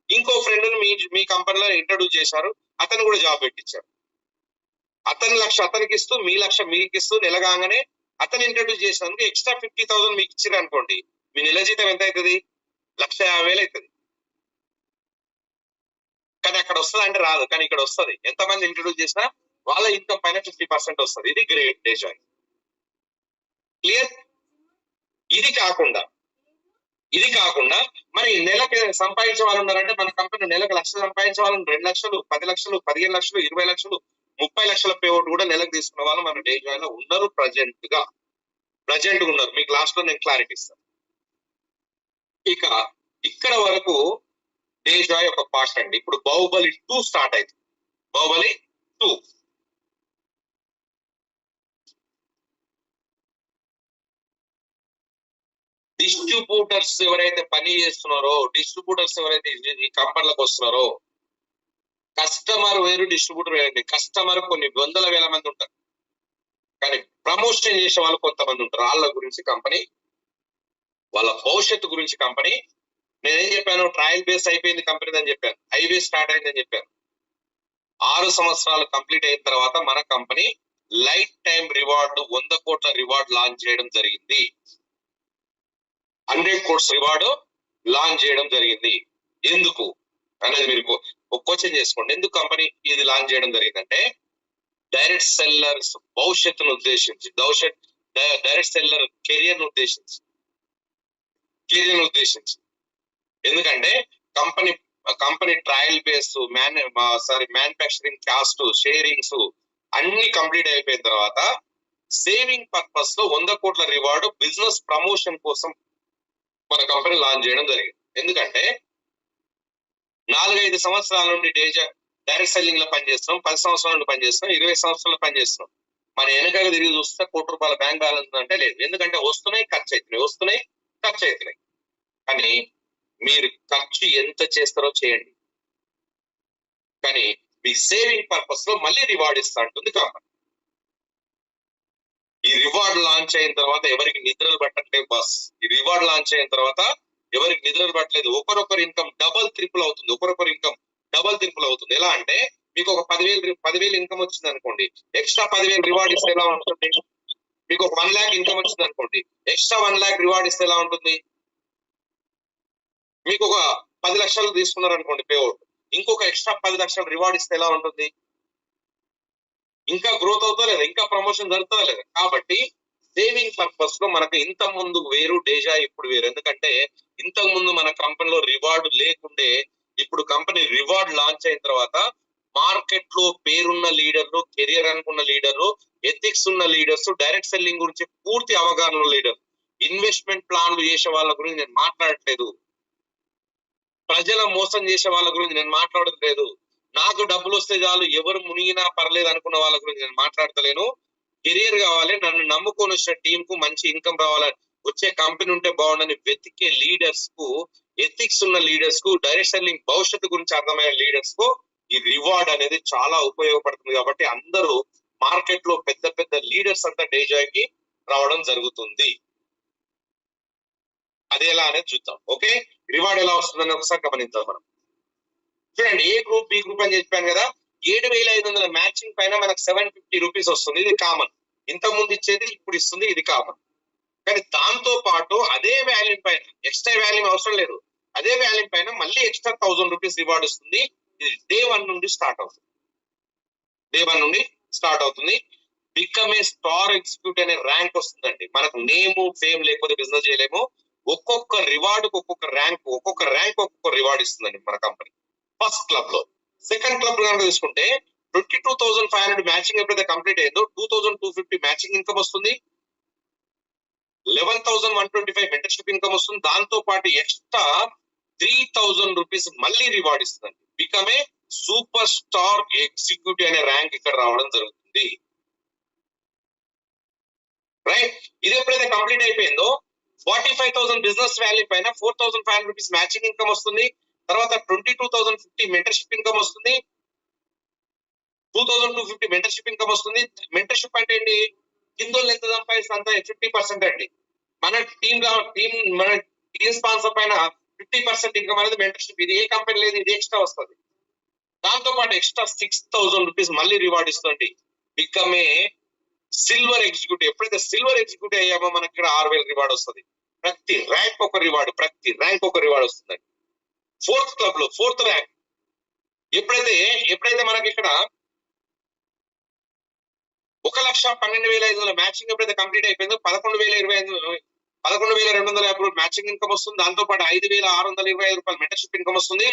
Speaker 1: ఇంకో ఫ్రెండ్ మీ కంపెనీలో ఇంట్రడ్యూస్ చేశారు, అతను కూడా జాబ్ పెట్టించారు. అతని 1,00,000 అతనికి ఇస్తూ, మీ 1,00,000 మీకు ఇస్తూ, నెల కాగానే అతను ఇంట్రడ్యూస్ చేసినందుకు ఎక్స్ట్రా 50,000 మీకు ఇచ్చారు అనుకోండి, మీ నెల జీతం ఎంత అవుతుంది? 1,50,000 అవుతుంది. కానీ అక్కడ వస్తుంది అంటే రాదు, కానీ ఇక్కడ వస్తుంది. ఎంతమంది ఇంట్రడ్యూస్ చేసినా వాళ్ళ ఇన్కమ్ పైన 50% వస్తుంది. ఇది గ్రేట్ డేజా. క్లియర్? ఇది కాకుండా మరి నెలకు సంపాదించే వాళ్ళు ఉన్నారంటే, మన కంపెనీ నెలకు 1,00,000 సంపాదించే వాళ్ళని 2 లక్షలు, 10 లక్షలు, 15 లక్షలు, 20 లక్షలు, 30 లక్షల పేఅవుట్ కూడా నెలకు తీసుకున్న వాళ్ళు మన డేజాలో ఉన్నారు. ప్రజెంట్ ఉన్నారు. మీకు లాస్ట్ లో నేను క్లారిటీ ఇస్తాను. ఇక ఇక్కడ వరకు డేజా యొక్క పార్ట్ అండి. ఇప్పుడు బాహుబలి 2 స్టార్ట్ అయింది. బాహుబలి 2 డిస్ట్రిబ్యూటర్స్ ఎవరైతే పని చేస్తున్నారో, డిస్ట్రిబ్యూటర్స్ ఎవరైతే ఈ కంపెనీలకు వస్తున్నారో, కస్టమర్ వేరు, డిస్ట్రిబ్యూటర్ వేరండి. కస్టమర్ కొన్ని 100,000 మంది ఉంటారు, కానీ ప్రమోషన్ చేసే వాళ్ళు కొంతమంది ఉంటారు. వాళ్ళ గురించి కంపెనీ, వాళ్ళ భవిష్యత్తు గురించి కంపెనీ నేనేం చెప్పాను, ట్రయల్ బేస్ అయిపోయింది కంపెనీ అని చెప్పాను, హైవే స్టార్ట్ అయిందని చెప్పాను. 6 సంవత్సరాలు కంప్లీట్ అయిన తర్వాత మన కంపెనీ లైఫ్ టైం రివార్డ్ 100 కోట్ల రివార్డ్ లాంచ్ చేయడం జరిగింది. 100 crores రివార్డు లాంచ్ చేయడం జరిగింది. ఎందుకు అనేది మీరు క్వశ్చన్ చేసుకోండి. ఎందుకు కంపెనీ ఇది లాంచ్ చేయడం జరిగిందంటే, డైరెక్ట్ సెల్లర్స్ భవిష్యత్తును ఉద్దేశించి, డైరెక్ట్ సెల్లర్ కెరియర్ ఉద్దేశించి. ఎందుకంటే company trial base, manufacturing cost, sharings అన్ని కంప్లీట్ అయిపోయిన తర్వాత సేవింగ్ పర్పస్ లో 100 కోట్ల రివార్డు బిజినెస్ ప్రమోషన్ కోసం మన కంపెనీ లాంచ్ చేయడం జరిగింది. ఎందుకంటే 4-5 సంవత్సరాల నుండి డైరెక్ట్ సెల్లింగ్ లో పనిచేస్తున్నాం, 10 సంవత్సరాల నుండి పనిచేస్తున్నాం, 20 సంవత్సరాలు పనిచేస్తున్నాం. మన వెనకాల తిరిగి చూస్తే ₹1 బ్యాంక్ బ్యాలెన్స్ అంటే లేదు. ఎందుకంటే వస్తున్నాయి ఖర్చు అవుతున్నాయి. కానీ మీరు ఖర్చు ఎంత చేస్తారో చేయండి, కానీ మీ సేవింగ్ పర్పస్ లో మళ్ళీ రివార్డ్ ఇస్తా ఉంటుంది కంపెనీ. ఈ రివార్డ్ లాంచ్ అయిన తర్వాత ఎవరికి నిద్రలు పట్టట్లేదు బాస్. ఈ రివార్డ్ లాంచ్ అయిన తర్వాత ఎవరికి నిద్రలు పట్టలేదు. ఒకరొకరు ఇన్కమ్ డబల్ ట్రిపుల్ అవుతుంది. ఎలా అంటే, మీకు ఒక 10,000 ఇన్కమ్ వచ్చింది అనుకోండి, ఎక్స్ట్రా 10,000 రివార్డ్ ఇస్తే ఎలా ఉంటుంది? మీకు ఒక 1 lakh ఇన్కమ్ వచ్చింది అనుకోండి, ఎక్స్ట్రా 1 lakh రివార్డ్ ఇస్తే ఎలా ఉంటుంది? మీకు ఒక 10 లక్షలు తీసుకున్నారు అనుకోండి పేఅవుట్, ఇంకొక ఎక్స్ట్రా 10 లక్షలు రివార్డ్ ఇస్తే ఎలా ఉంటుంది? ఇంకా గ్రోత్ అవుతా లేదా? ఇంకా ప్రమోషన్ జరుగుతుందా లేదా? కాబట్టి సేవింగ్ పర్పస్ లో మనకు ఇంత ముందు వేరు, డేజా ఇప్పుడు వేరు. ఎందుకంటే ఇంతకు ముందు మన కంపెనీలో రివార్డ్ లేకుండే, ఇప్పుడు కంపెనీ రివార్డ్ లాంచ్ అయిన తర్వాత మార్కెట్ లో పేరున్న లీడర్లు, కెరియర్ అనుకున్న లీడర్లు, ఎథిక్స్ ఉన్న లీడర్స్, డైరెక్ట్ సెల్లింగ్ గురించి పూర్తి అవగాహన లీడర్, ఇన్వెస్ట్మెంట్ ప్లాన్లు చేసే వాళ్ళ గురించి నేను మాట్లాడట్లేదు, ప్రజల మోసం చేసే వాళ్ళ గురించి నేను మాట్లాడట్లేదు, నాకు డబ్బులు వస్తే చాలు ఎవరు మునిగినా పర్లేదు అనుకున్న వాళ్ళ గురించి నేను మాట్లాడతలేను. కెరియర్ కావాలి, నన్ను నమ్ముకొని వచ్చిన టీం కు మంచి ఇన్కమ్ రావాలని, వచ్చే కంపెనీ ఉంటే బాగుండని వెతికే లీడర్స్ కు, ఎథిక్స్ ఉన్న లీడర్స్ కు, డైరెక్ట్ సెల్లింగ్ భవిష్యత్తు గురించి అర్థమయ్యే లీడర్స్ కు ఈ రివార్డ్ అనేది చాలా ఉపయోగపడుతుంది. కాబట్టి అందరూ మార్కెట్ లో పెద్ద లీడర్స్ అంతా డేజాకి రావడం జరుగుతుంది. అది ఎలా అనేది చూద్దాం. ఓకే, రివార్డ్ ఎలా వస్తుందని ఒకసారి గమనిద్దాం మనం. చూడండి, ఏ గ్రూప్, బి గ్రూప్ అని చెప్పాను కదా. 7,500 మ్యాచింగ్ పైన మనకు 750 రూపీస్ వస్తుంది. ఇది కామన్. ఇంత ముందు ఇచ్చేది ఇప్పుడు ఇస్తుంది, ఇది కామన్. కానీ దాంతో పాటు అదే వాల్యూమ్ పైన, ఎక్స్ట్రా వాల్యూమ్ అవసరం లేదు, అదే వాల్యూమ్ పైన మళ్ళీ ఎక్స్ట్రా 1000 రూపీస్ రివార్డ్ వస్తుంది. ఇది డే 1 నుండి స్టార్ట్ అవుతుంది. బికమ్ ఏ స్టార్ ఎగ్జిక్యూటివ్ అనే ర్యాంక్ వస్తుందండి. మనకు నేము, ఫేమ్ లేకపోతే బిజినెస్ చేయలేము. ఒక్కొక్క రివార్డ్ ఒక్కొక్క ర్యాంక్ ఒక్కొక్క రివార్డ్ ఇస్తుందండి మన కంపెనీ. ఫస్ట్ క్లబ్ లో. సెకండ్ క్లబ్ కనుక తీసుకుంటే 22,500 మ్యాచింగ్ ఎప్పుడైతే కంప్లీట్ అయిందో 2,250 మ్యాచింగ్ ఇన్కమ్ వస్తుంది, 11,125 మెంటర్షిప్ ఇన్కమ్ వస్తుంది. దాంతో పాటు ఎక్స్ట్రా 3,000 రూపీస్ మళ్ళీ రివార్డ్ ఇస్తుంది. Become a super star executive అనే ర్యాంక్ ఇక్కడ రావడం జరుగుతుంది. రైట్, ఇది ఎప్పుడైతే కంప్లీట్ అయిపోయిందో 45,000 బిజినెస్ వాల్యూ పైన 4,500 రూపీస్ మ్యాచింగ్ ఇన్కమ్ వస్తుంది. తర్వాత 22,050 మెంటర్షిప్ ఇన్కమ్ వస్తుంది, 2,250 మెంటర్షిప్ ఇన్కమ్ వస్తుంది. మెంటర్షిప్ అంటే ఏంటి? కిందోళ్ళు ఎంత సంపాదిస్తే అంత 50% అండి. మన టీమ్ స్పాన్సర్ పైన 50% ఇన్కమ్ అనేది మెంటర్షిప్. ఇది ఏ కంపెనీ లేదు, ఇది ఎక్స్ట్రా వస్తుంది. దాంతో పాటు ఎక్స్ట్రా 6,000 రూపీస్ మళ్ళీ రివార్డ్ ఇస్తుంది. Become a silver executive. ఎప్పుడైతే సిల్వర్ ఎగ్జిక్యూటివ్ అయ్యామో మనకి ఇక్కడ 6,000 రివార్డ్ వస్తుంది. ప్రతి ర్యాంక్ ఒక రివార్డ్ వస్తుందండి. ఫోర్త్ క్లబ్ లో ఫోర్త్ ర్యాంక్ ఎప్పుడైతే మనకి ఇక్కడ 1,12,500 మ్యాచింగ్ ఎప్పుడైతే కంప్లీట్ అయిపోయిందో 11,250 మ్యాచింగ్ ఇన్కమ్ వస్తుంది. దాంతో పాటు 5,625 రూపాయలు మెంటర్షిప్ ఇన్కమ్ వస్తుంది.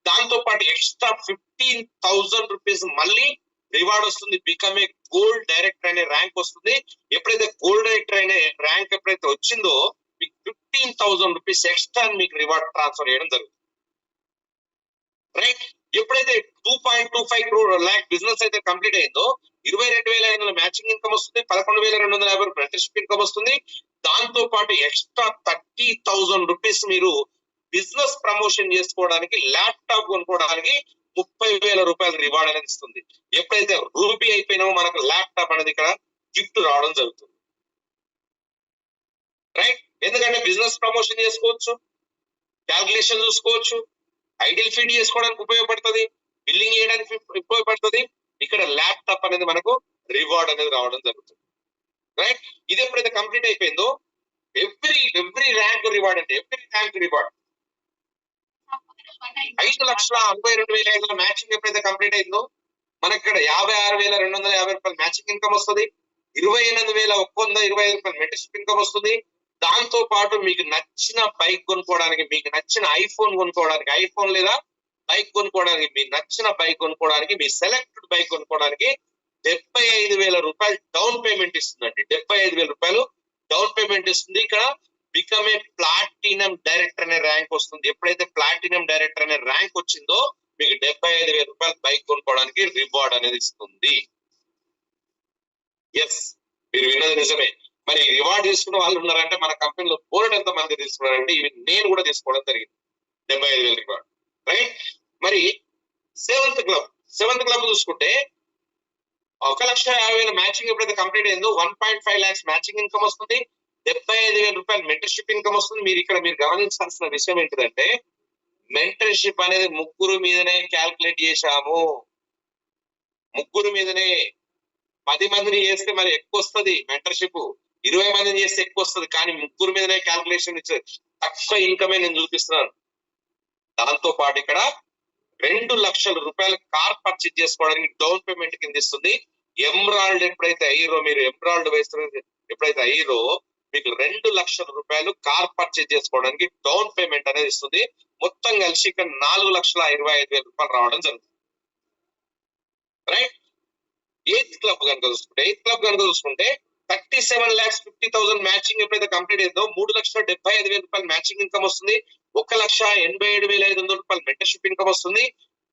Speaker 1: దాంతో పాటు ఎక్స్ట్రా 15,000 రూపీస్ మళ్ళీ రివార్డ్ వస్తుంది. బికమ్ ఏ గోల్డ్ డైరెక్టర్ అనే ర్యాంక్ వస్తుంది. ఎప్పుడైతే గోల్డ్ డైరెక్టర్ అనే ర్యాంక్ ఎప్పుడైతే వచ్చిందో మీకు 15,000 రూపీస్ ఎక్స్ట్రా మీకు రివార్డ్ ట్రాన్స్ఫర్ చేయడం జరుగుతుంది. రైట్, ఎప్పుడైతే 2.25 lakh బిజినెస్ అయితే కంప్లీట్ అయిందో 22,500 మ్యాచింగ్ ఇన్కమ్ వస్తుంది, 11,250 మెంటర్షిప్ ఇన్కమ్ వస్తుంది. దాంతో పాటు ఎక్స్ట్రా 30,000 రూపీస్ మీరు బిజినెస్ ప్రమోషన్ చేసుకోవడానికి, ల్యాప్టాప్ కొనుక్కోవడానికి 30,000 రూపాయలు రివార్డ్ అనేది ఇస్తుంది. ఎప్పుడైతే రూపీ అయిపోయినామో మనకు ల్యాప్టాప్ అనేది ఇక్కడ గిఫ్ట్ రావడం జరుగుతుంది. రైట్, ఎందుకంటే బిజినెస్ ప్రమోషన్ చేసుకోవచ్చు, క్యాల్కులేషన్ చూసుకోవచ్చు, ఐడియల్ ఫీడ్ చేసుకోవడానికి ఉపయోగపడుతుంది, బిల్లింగ్ చేయడానికి ఉపయోగపడుతుంది. ఇక్కడ ల్యాప్టాప్ అనేది మనకు రివార్డ్ అనేది రావడం జరుగుతుంది. రైట్, ఇది ఎప్పుడైతే కంప్లీట్ అయిపోయిందో ఎవ్రీ ర్యాంక్ రివార్డ్ అంటే ఎవ్రీ ర్యాంక్ రివార్డ్ 5,62,500 మ్యాచింగ్ ఎప్పుడైతే కంప్లీట్ అయిందో మనకి ఇక్కడ 56,250 రూపాయలు మ్యాచింగ్ ఇన్కమ్ వస్తుంది, 28,125 రూపాయలు మెంటర్షిప్ ఇన్కమ్ వస్తుంది. దాంతో పాటు మీకు నచ్చిన బైక్ కొనుక్కోవడానికి, మీకు నచ్చిన ఐఫోన్ కొనుక్కోవడానికి, ఐఫోన్ లేదా బైక్ కొనుక్కోవడానికి, మీ నచ్చిన బైక్ కొనుక్కోవడానికి, మీ సెలెక్టెడ్ బైక్ కొనుక్కోవడానికి 75,000 రూపాయలు డౌన్ పేమెంట్ ఇస్తుందండి. 75,000 రూపాయలు డౌన్ పేమెంట్ ఇస్తుంది. ఇక్కడ బికమ్ ఏ ప్లాటినం డైరెక్టర్ అనే ర్యాంక్ వస్తుంది. ఎప్పుడైతే ప్లాటినం డైరెక్టర్ అనే ర్యాంక్ వచ్చిందో మీకు 75,000 రూపాయలు బైక్ కొనుక్కోవడానికి రివార్డ్ అనేది ఇస్తుంది. ఎస్, మీరు విన్నది నిజమే. మరి రివార్డ్ తీసుకున్న వాళ్ళు ఉన్నారంటే మన కంపెనీలో బోర్డు ఎంత మంది తీసుకున్నారంటే ఇవి నేను కూడా తీసుకోవడం జరిగింది 75,000 రివార్డ్. రైట్, మరి సెవెంత్ క్లబ్ చూసుకుంటే 1,50,000 మ్యాచింగ్ ఎప్పుడైతే కంప్లీట్ అయిందో 1.5 lakhs మ్యాచింగ్ ఇన్కమ్ వస్తుంది, 75,000 రూపాయలు మెంటర్షిప్ ఇన్కమ్ వస్తుంది. మీరు గమనించాల్సిన విషయం ఏంటిదంటే మెంటర్షిప్ అనేది ముగ్గురు మీదనే క్యాల్కులేట్ చేశాము. ముగ్గురు మీదనే, 10 మందిని చేస్తే మరి ఎక్కువ వస్తుంది మెంటర్షిప్, 20 మందిని చేస్తే ఎక్కువ వస్తుంది. కానీ ముగ్గురు మీదనే క్యాల్కులేషన్ ఇచ్చారు, తక్కువ ఇన్కమే నేను చూపిస్తున్నాను. దాంతో పాటు ఇక్కడ 2 లక్షల రూపాయలు కార్ పర్చేజ్ చేసుకోవడానికి డౌన్ పేమెంట్ కింద ఇస్తుంది. ఎమ్రాల్డ్ ఎప్పుడైతే అయ్యారో, మీరు ఎమ్రాల్డ్ వేస్తున్న ఎప్పుడైతే అయ్యారో మీకు 2 లక్షల రూపాయలు కార్ పర్చేజ్ చేసుకోవడానికి డౌన్ పేమెంట్ అనేది ఇస్తుంది. మొత్తం కలిసి ఇక్కడ 4,25,000 రూపాయలు రావడం జరుగుతుంది. రైట్, ఎయిత్ క్లబ్ కనుక చూసుకుంటే 37,50,000 మ్యాచింగ్ ఎప్పుడైతే కంప్లీట్ అయిందో 3,75,000 రూపాయలు మ్యాచింగ్ ఇన్కమ్ వస్తుంది, 1,87,500 రూపాయలు మెంటర్షిప్ ఇన్కమ్ వస్తుంది.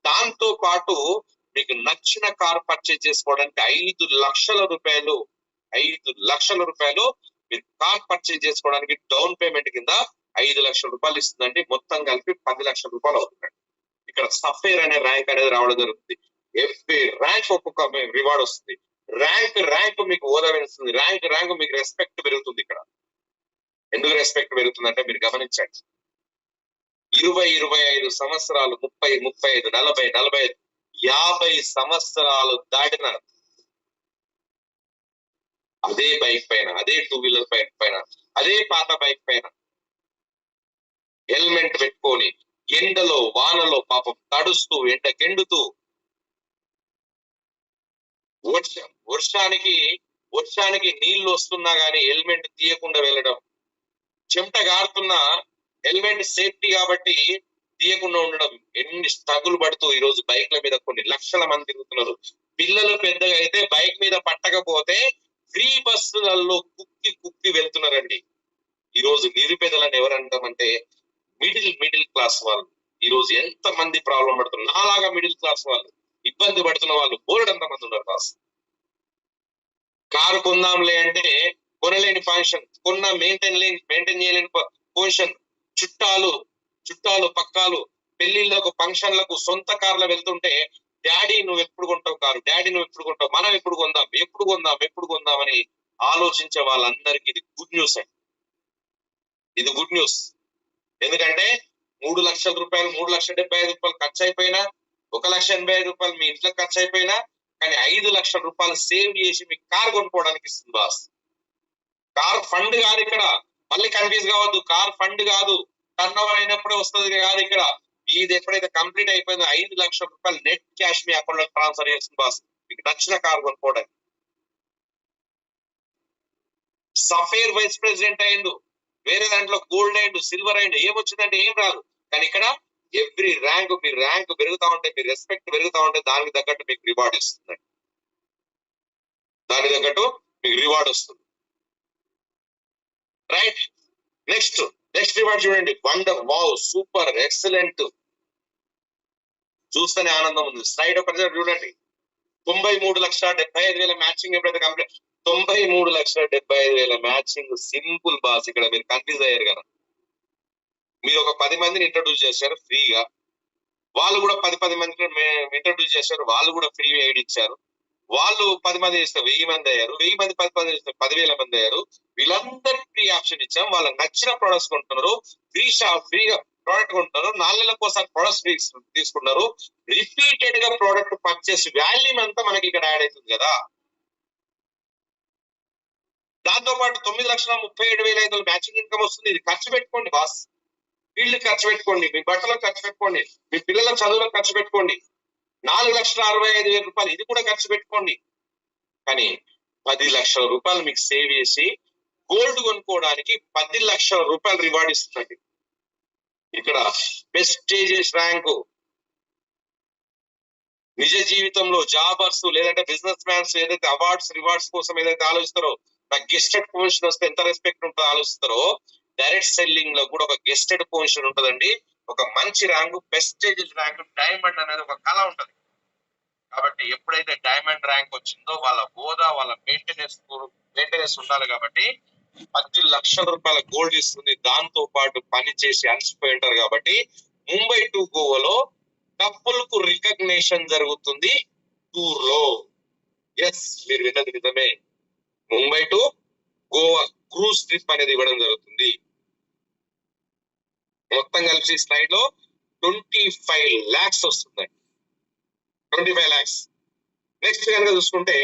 Speaker 1: దాంతో పాటు మీకు నచ్చిన కార్ పర్చేజ్ చేసుకోవడానికి 5 లక్షల రూపాయలు మీరు కార్ పర్చేజ్ చేసుకోవడానికి డౌన్ పేమెంట్ కింద 5 లక్షల రూపాయలు ఇస్తుందండి. మొత్తం కలిపి 10 లక్షల రూపాయలు అవుతుందండి. ఇక్కడ సఫేర్ అనే ర్యాంక్ అనేది రావడం జరుగుతుంది. ఎవ్రీ ర్యాంక్ ఒక్కొక్క రివార్డ్ వస్తుంది. ర్యాంక్ మీకు హోదా పెరుగుతుంది, ర్యాంక్ మీకు రెస్పెక్ట్ పెరుగుతుంది. ఇక్కడ ఎందుకు రెస్పెక్ట్ పెరుగుతుంది అంటే మీరు గమనించండి, 20-25 సంవత్సరాలు, 30-35, 40-45, 50 సంవత్సరాలు దాటిన అదే బైక్ పైన, అదే 2 వీలర్ పైన, అదే పాత బైక్ పైన హెల్మెట్ పెట్టుకొని ఎండలో వానలో పాపం తడుస్తూ ఎండకెండుతూ వర్షానికి నీళ్లు వస్తున్నా గానీ హెల్మెట్ తీయకుండా వెళ్ళడం, చెమట గారుతున్నా హెల్మెట్ సేఫ్టీ కాబట్టి తీయకుండా ఉండడం, ఎన్ని స్ట్రగుల్ పడుతూ ఈ రోజు బైక్ల మీద కొన్ని లక్షల మంది తిరుగుతున్నారు. పిల్లలు పెద్దగా అయితే బైక్ మీద పట్టకపోతే ఫ్రీ బస్సులలో కుక్కి వెళ్తున్నారండి. ఈ రోజు నిరుపేదలను ఎవరంటామంటే మిడిల్ క్లాస్ వాళ్ళు. ఈ రోజు ఎంత మంది ప్రాబ్లం పడుతున్నారు, నాలాగా మిడిల్ క్లాస్ వాళ్ళు ఇబ్బంది పడుతున్న వాళ్ళు బోర్డంత మంది ఉన్నారు. కారు కొందాంలే అంటే కొనలేని ఫంక్షన్, మెయింటైన్ చేయలేని పొజిషన్, చుట్టాలు పక్కాలు పెళ్లిళ్ళకు ఫంక్షన్లకు సొంత కార్లో వెళ్తుంటే డాడీ నువ్వు ఎప్పుడు కొంటావు కారు, డాడీ నువ్వు ఎప్పుడు కొంటావు, మనం ఎప్పుడు కొందాం అని ఆలోచించే వాళ్ళందరికీ ఇది గుడ్ న్యూస్ అండి. ఇది గుడ్ న్యూస్. ఎందుకంటే 3 లక్షల రూపాయలు, 3,75,000 రూపాయలు ఖర్చు అయిపోయినా, 1,85,000 రూపాయలు మీ ఇంట్లో ఖర్చు అయిపోయినా కానీ 5 లక్షల రూపాయలు సేవ్ చేసి మీకు కార్ కొనుక్కోవడానికి ఇస్తుంది బాస్. కార్ ఫండ్ కాదు ఇక్కడ, మళ్ళీ కన్ఫ్యూజ్ కావద్దు. కార్ ఫండ్ కాదు, టర్న్ ఓవర్ అయినప్పుడే వస్తుంది కాదు. ఇక్కడ ఇది ఎప్పుడైతే కంప్లీట్ అయిపోయిందో 5 లక్షల రూపాయలు నెట్ క్యాష్ మీ అకౌంట్ లో ట్రాన్స్ఫర్ చేస్తుంది బాస్, మీకు నచ్చిన కార్ కొనుక్కోవడానికి. సఫేర్ వైస్ ప్రెసిడెంట్ అయ్యిండు, వేరే దాంట్లో గోల్డ్ అయ్యిండు, సిల్వర్ అయ్యిండు, ఏమొచ్చిందంటే ఏం రాదు. కానీ ఇక్కడ ఎవ్రీ మీ ర్యాంక్ పెరుగుతా ఉంటే, మీ రెస్పెక్ట్ పెరుగుతా ఉంటే దానికి తగ్గట్టు మీకు రివార్డ్ ఇస్తుందండి. వస్తుంది. రైట్, నెక్స్ట్ రివార్డ్ చూడండి. వండర్, వావ్, సూపర్, ఎక్సలెంట్, చూస్తేనే ఆనందం ఉంది. స్లైడ్ ఒకసారి చూడండి. 93,75,000 మ్యాచింగ్ ఎప్పుడైతే కంప్లీట్, 93,75,000 మ్యాచింగ్ సింపుల్ బాస్. ఇక్కడ మీరు కన్ఫ్యూజ్ అయ్యారు కదా, మీరు ఒక 10 మందిని ఇంట్రడ్యూస్ చేశారు ఫ్రీగా, వాళ్ళు కూడా 10 మందిని ఇంట్రడ్యూస్ చేశారు, వాళ్ళు కూడా ఫ్రీ ఎయిడ్ ఇచ్చారు. వాళ్ళు 10 మంది చేస్తే 1000 మంది అయ్యారు, 1000 మంది 10 మంది చేస్తే 10,000 మంది అయ్యారు. వీళ్ళందరికీ ఫ్రీ ఆప్షన్ ఇచ్చాం. వాళ్ళకి నచ్చిన ప్రొడక్ట్స్ కొంటున్నారు, ఫ్రీగా ప్రోడక్ట్ కొంటారు, 4 నెలలకు ఒకసారి ప్రొడక్ట్స్ తీసుకుంటారు. రిపీటెడ్ గా ప్రోడక్ట్ పర్చేస్ వాల్యూమ్ అంతా మనకి ఇక్కడ యాడ్ అవుతుంది కదా. దాంతో పాటు 9,37,500 మ్యాచింగ్ ఇన్కమ్ వస్తుంది. ఇది ఖర్చు పెట్టుకోండి బాస్, ఫీల్డ్ ఖర్చు పెట్టుకోండి, మీ బట్టలకు ఖర్చు పెట్టుకోండి, మీ పిల్లల చదువులకు ఖర్చు పెట్టుకోండి. 4,65,500 రూపాయలు ఇది కూడా ఖర్చు పెట్టుకోండి. కానీ 10 లక్షల రూపాయలు మీకు సేవ్ చేసి గోల్డ్ కొనుక్కోవడానికి 10 లక్షల రూపాయలు రివార్డ్ ఇస్తుంది. ఇక్కడ ప్రెస్టీజియస్ ర్యాంకు, నిజ జీవితంలో జాబర్స్ లేదంటే బిజినెస్ మ్యాన్స్ ఏదైతే అవార్డ్స్ రివార్డ్స్ కోసం ఏదైతే ఆలోచిస్తారో, నాకు గెస్టెడ్ పొజిషన్ వస్తే ఎంత రెస్పెక్ట్ ఉంటుందో ఆలోచిస్తారో, డైరెక్ట్ సెల్లింగ్ లో కూడా ఒక గెస్టెడ్ పొజిషన్ ఉంటుందండి. ఒక మంచి ర్యాంకు, ప్రెస్టీజియస్ ర్యాంకు, డైమండ్ అనేది ఒక కళ ఉంటది. కాబట్టి ఎప్పుడైతే డైమండ్ ర్యాంక్ వచ్చిందో వాళ్ళ హోదా, వాళ్ళ మెయింటెనెన్స్ ఉండాలి. కాబట్టి 10 లక్షల రూపాయల గోల్డ్ ఇస్తుంది. దాంతో పాటు పని చేసి అలసిపోయి ఉంటారు కాబట్టి ముంబై టు గోవాలో కప్పులకు రికగ్నేషన్ జరుగుతుంది టూర్ లో. ఎస్, మీరు విన్నది నిజమే. Mumbai to Goa cruise trip అనేది ఇవ్వడం జరుగుతుంది. మొత్తం కలిసి స్లైడ్ లో 25 lakhs వస్తుందండి. 25 lakhs. నెక్స్ట్ కనుక చూసుకుంటే,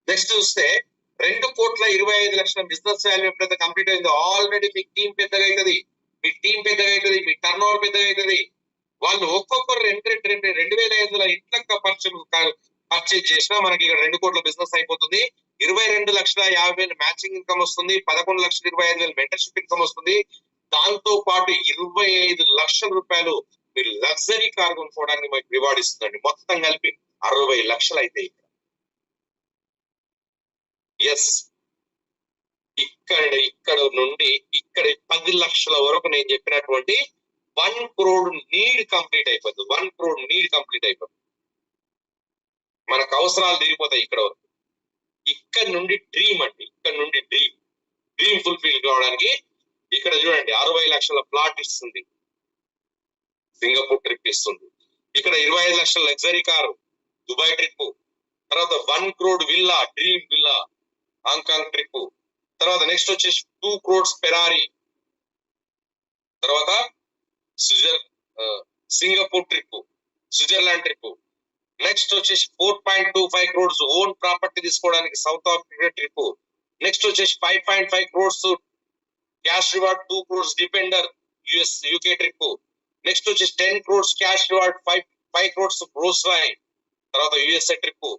Speaker 1: నెక్స్ట్ చూస్తే 2,25,00,000 బిజినెస్ వాల్యూ ఎప్పుడైతే కంప్లీట్ అయిందో ఆల్రెడీ మీ టీం పెద్దగా అవుతుంది, మీ టర్న్ ఓవర్ పెద్దగా అవుతుంది. వాళ్ళు ఒక్కొక్కరు 2,500 ఇంట్లో పర్చేజ్ చేసినా మనకి ఇక్కడ 2 కోట్ల బిజినెస్ అయిపోతుంది. 22,50,000 మ్యాచింగ్ ఇన్కమ్ వస్తుంది. 11,25,000 మెంటర్షిప్ ఇన్కమ్ వస్తుంది. దాంతో పాటు 25 లక్షల రూపాయలు మీరు లగ్జరీ కార్ కొనుక్కోవడానికి మనకి రివార్డ్ ఇస్తుందండి. మొత్తం కలిపి 60 లక్షలు అయితే ఎస్, ఇక్కడ నుండి ఇక్కడ 10 లక్షల వరకు నేను చెప్పినటువంటి 1 crore నీడ్ కంప్లీట్ అయిపోతుంది. 1 crore నీడ్ కంప్లీట్ అయిపోతుంది. మనకు అవసరాలు తీరిపోతాయి ఇక్కడ వరకు. ఇక్కడ నుండి డ్రీమ్ అండి, ఇక్కడ నుండి డ్రీమ్ ఫుల్ఫిల్ కావడానికి ఇక్కడ చూడండి 60 లక్షల ప్లాట్ ఇస్తుంది, సింగపూర్ ట్రిప్ ఇస్తుంది. ఇక్కడ 25 లక్షల లగ్జరీ కారు, దుబాయ్ ట్రిప్. తర్వాత 1 crore villa, dream villa, Hong Kong trip. తర్వాత నెక్స్ట్ వచ్చేసి 2 crores ఫెరారీ. తర్వాత Singapore trip, Switzerland trip. Next వచ్చేసి 4.25 crores ఓన్ ప్రాపర్టీ తీసుకోవడానికి సౌత్ ఆఫ్రికా ట్రిప్. నెక్స్ట్ వచ్చేసి 5.5 crores cash reward, 2 crores డిపెండర్ UK trip. Next వచ్చేసి 10 crores cash reward, 5 crores bros line, తర్వాత USA trip.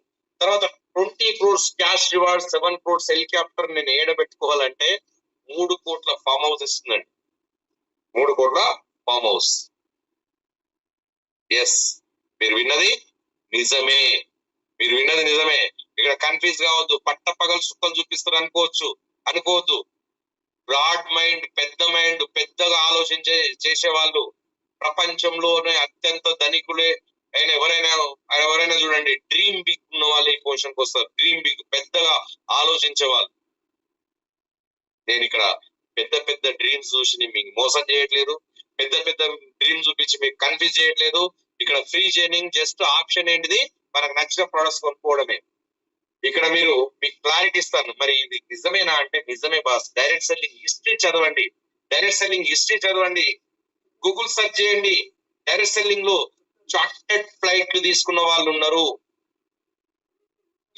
Speaker 1: తర్వాత 20 crores cash reward, 7 crores helicopter. నేను ఏడబెట్టుకోవాలంటే 3 కోట్ల farm house ఇస్తుందండి. 3 కోట్ల ఫామ్ హౌస్. ఎస్, మీరు విన్నది నిజమే, మీరు విన్నది నిజమే. ఇక్కడ కన్ఫ్యూజ్ కావద్దు, పట్టపగలు సుక్కలు చూపిస్తారు అనుకోవద్దు. బ్రాడ్ మైండ్, పెద్దగా చేసే వాళ్ళు ప్రపంచంలోనే అత్యంత ధనికులే అయిన ఎవరైనా చూడండి, డ్రీమ్ బిగ్ ఉన్న వాళ్ళు ఈ పొజిషన్కి వస్తారు. డ్రీమ్ బిగ్, పెద్దగా ఆలోచించే వాళ్ళు. నేను ఇక్కడ పెద్ద డ్రీమ్స్ చూసి మీకు మోసం చేయట్లేదు, పెద్ద డ్రీమ్స్ చూపించి మీకు కన్ఫ్యూజ్ చేయట్లేదు. ఇక్కడ ఫ్రీ జర్నింగ్, జస్ట్ ఆప్షన్ ఏంటిది, మనకు నచ్చిన ప్రొడక్ట్స్ కొనుక్కోవడమే. ఇక్కడ మీరు మీకు క్లారిటీ ఇస్తాను. మరి ఇది నిజమేనా అంటే నిజమే బాస్. డైరెక్ట్ సెల్లింగ్ హిస్టరీ చదవండి, గూగుల్ సెర్చ్ చేయండి. డైరెక్ట్ సెల్లింగ్ లో చార్టెడ్ ఫ్లైట్లు తీసుకున్న వాళ్ళు ఉన్నారు.